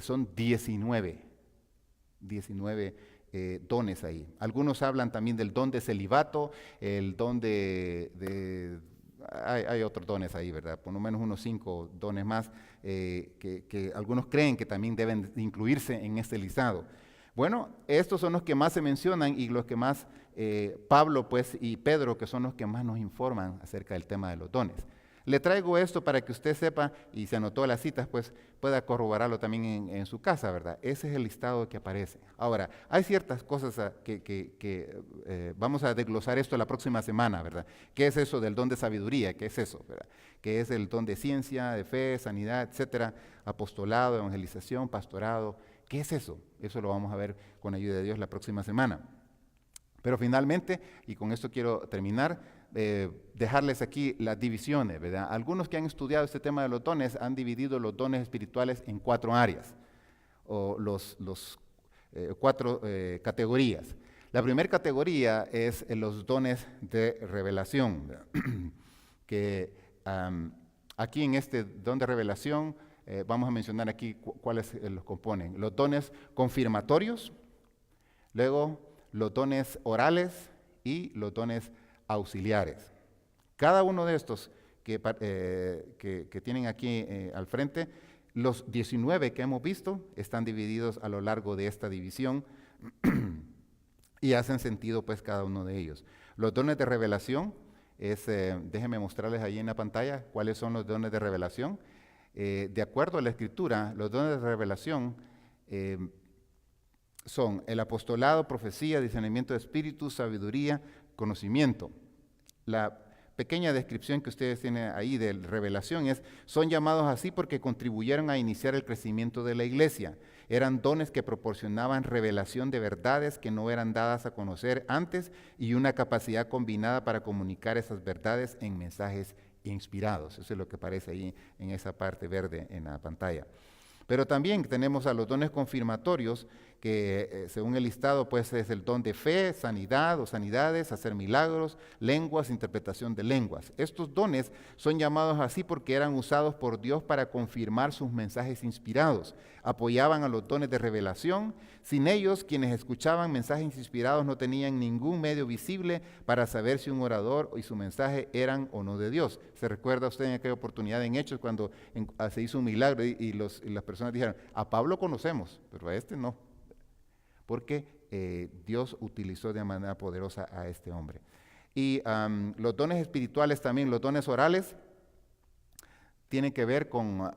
son 19 dones ahí. Algunos hablan también del don de celibato, el don hay otros dones ahí, ¿verdad? Por lo menos unos 5 dones más que algunos creen que también deben incluirse en este listado. Bueno, estos son los que más se mencionan y los que más Pablo pues, y Pedro, que son los que más nos informan acerca del tema de los dones. Le traigo esto para que usted sepa, y se anotó las citas, pues pueda corroborarlo también en su casa, ¿verdad? Ese es el listado que aparece. Ahora, hay ciertas cosas que vamos a desglosar esto la próxima semana, ¿verdad? ¿Qué es eso del don de sabiduría? ¿Qué es eso, verdad? ¿Qué es el don de ciencia, de fe, sanidad, etcétera? Apostolado, evangelización, pastorado. ¿Qué es eso? Eso lo vamos a ver con la ayuda de Dios la próxima semana. Pero finalmente, y con esto quiero terminar, dejarles aquí las divisiones, ¿verdad? Algunos que han estudiado este tema de los dones han dividido los dones espirituales en 4 áreas, o los 4 categorías. La primera categoría es los dones de revelación, que aquí en este don de revelación vamos a mencionar aquí cuáles los componen. Los dones confirmatorios, luego los dones orales y los dones auxiliares. Cada uno de estos que tienen aquí al frente, los 19 que hemos visto están divididos a lo largo de esta división y hacen sentido pues cada uno de ellos. Los dones de revelación déjenme mostrarles ahí en la pantalla cuáles son los dones de revelación. De acuerdo a la Escritura, los dones de revelación son el apostolado, profecía, discernimiento de espíritus, sabiduría, conocimiento. La pequeña descripción que ustedes tienen ahí de revelación son llamados así porque contribuyeron a iniciar el crecimiento de la iglesia. Eran dones que proporcionaban revelación de verdades que no eran dadas a conocer antes y una capacidad combinada para comunicar esas verdades en mensajes inspirados. Eso es lo que aparece ahí en esa parte verde en la pantalla. Pero también tenemos a los dones confirmatorios, que según el listado pues es el don de fe, sanidad o sanidades, hacer milagros, lenguas, interpretación de lenguas. Estos dones son llamados así porque eran usados por Dios para confirmar sus mensajes inspirados. Apoyaban a los dones de revelación. Sin ellos, quienes escuchaban mensajes inspirados no tenían ningún medio visible para saber si un orador y su mensaje eran o no de Dios. ¿Se recuerda usted en aquella oportunidad en Hechos cuando se hizo un milagro y las personas dijeron, a Pablo conocemos, pero a este no? Porque Dios utilizó de manera poderosa a este hombre. Y los dones espirituales también, los dones orales, tienen que ver con...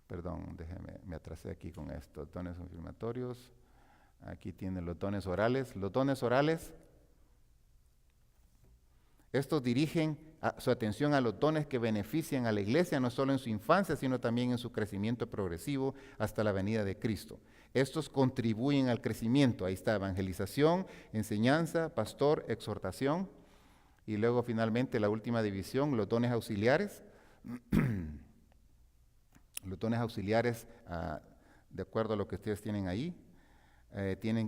perdón, déjeme, me atrasé aquí con esto. Dones confirmatorios. Aquí tienen los dones orales. Los dones orales, estos dirigen su atención a los dones que benefician a la iglesia, no solo en su infancia, sino también en su crecimiento progresivo hasta la venida de Cristo. Estos contribuyen al crecimiento. Ahí está evangelización, enseñanza, pastor, exhortación. Y luego finalmente la última división, los dones auxiliares. Los dones auxiliares, de acuerdo a lo que ustedes tienen ahí,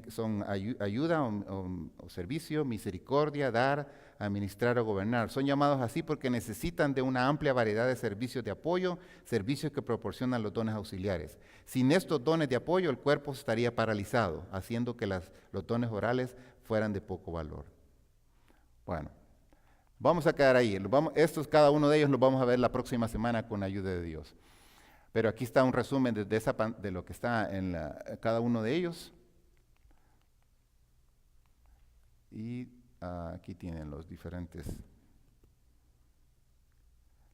son ayuda o servicio, misericordia, dar, administrar o gobernar. Son llamados así porque necesitan de una amplia variedad de servicios de apoyo, servicios que proporcionan los dones auxiliares. Sin estos dones de apoyo, el cuerpo estaría paralizado, haciendo que los dones orales fueran de poco valor. Bueno, vamos a quedar ahí. Cada uno de ellos los vamos a ver la próxima semana con la ayuda de Dios. Pero aquí está un resumen de lo que está en cada uno de ellos. Y aquí tienen los diferentes,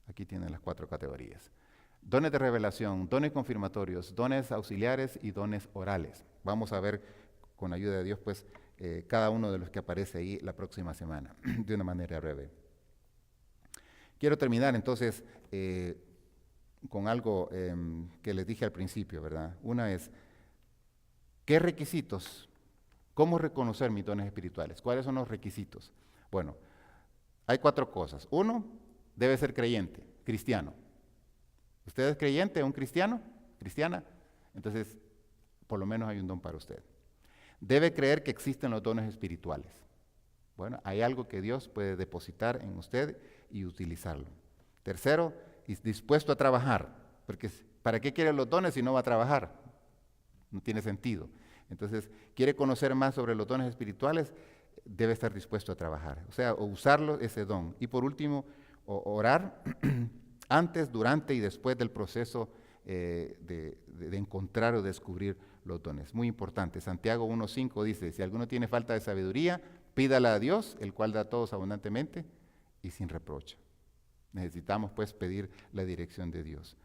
aquí tienen las 4 categorías. Dones de revelación, dones confirmatorios, dones auxiliares y dones orales. Vamos a ver con la ayuda de Dios pues cada uno de los que aparece ahí la próxima semana, de una manera breve. Quiero terminar entonces con algo que les dije al principio, ¿verdad? Una es, ¿qué requisitos? ¿Cómo reconocer mis dones espirituales? ¿Cuáles son los requisitos? Bueno, hay 4 cosas. 1, debe ser creyente, cristiano. ¿Usted es creyente, un cristiano, cristiana? Entonces, por lo menos hay un don para usted. Debe creer que existen los dones espirituales. Bueno, hay algo que Dios puede depositar en usted y utilizarlo. Tercero, es dispuesto a trabajar, porque ¿para qué quiere los dones si no va a trabajar? No tiene sentido. Entonces, quiere conocer más sobre los dones espirituales, debe estar dispuesto a trabajar, o sea, usarlo ese don. Y por último, orar antes, durante y después del proceso de encontrar o descubrir los dones. Muy importante. Santiago 1:5 dice, si alguno tiene falta de sabiduría, pídala a Dios, el cual da a todos abundantemente y sin reproche. Necesitamos pues pedir la dirección de Dios.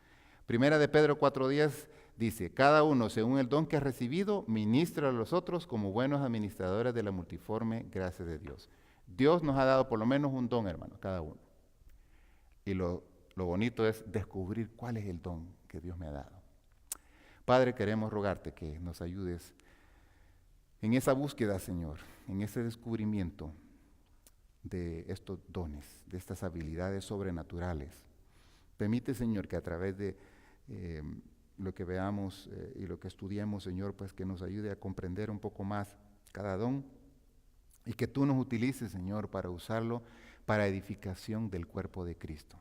Primera de Pedro 4:10 dice, cada uno según el don que ha recibido, ministra a los otros como buenos administradores de la multiforme gracia de Dios. Dios nos ha dado por lo menos un don, hermano, cada uno. Y lo bonito es descubrir cuál es el don que Dios me ha dado. Padre, queremos rogarte que nos ayudes en esa búsqueda, Señor, en ese descubrimiento de estos dones, de estas habilidades sobrenaturales. Permite, Señor, que a través de lo que veamos y lo que estudiemos, Señor, pues que nos ayude a comprender un poco más cada don y que tú nos utilices, Señor, para usarlo para edificación del cuerpo de Cristo.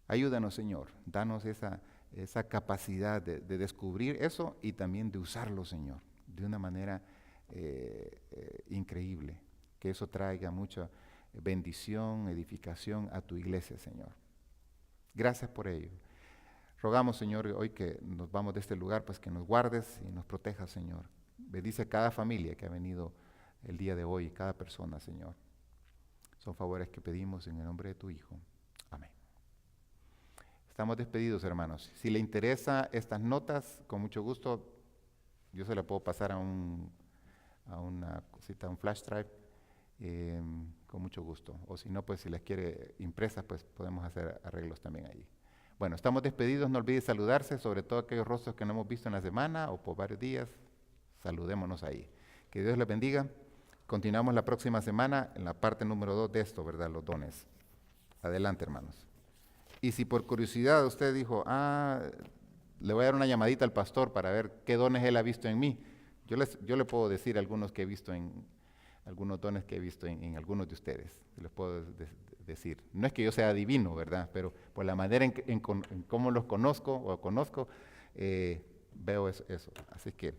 Ayúdanos, Señor, danos esa capacidad de descubrir eso y también de usarlo, Señor, de una manera increíble, que eso traiga mucha bendición, edificación a tu iglesia, Señor. Gracias por ello. Rogamos, Señor, hoy que nos vamos de este lugar, pues que nos guardes y nos protejas, Señor. Bendice a cada familia que ha venido el día de hoy, cada persona, Señor. Son favores que pedimos en el nombre de tu Hijo. Amén. Estamos despedidos, hermanos. Si le interesa estas notas, con mucho gusto, yo se la puedo pasar a una cosita, a un flash drive, con mucho gusto. O si no, pues si las quiere impresas, pues podemos hacer arreglos también allí. Bueno, estamos despedidos. No olvide saludarse, sobre todo aquellos rostros que no hemos visto en la semana o por varios días. Saludémonos ahí. Que Dios les bendiga. Continuamos la próxima semana en la parte número 2 de esto, ¿verdad? Los dones. Adelante, hermanos. Y si por curiosidad usted dijo, le voy a dar una llamadita al pastor para ver qué dones él ha visto en mí, yo le puedo decir algunos dones que he visto en algunos de ustedes. Les puedo decir. No es que yo sea divino, ¿verdad? Pero por la manera en cómo los conozco, veo eso. Así que,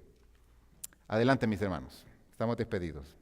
adelante, mis hermanos. Estamos despedidos.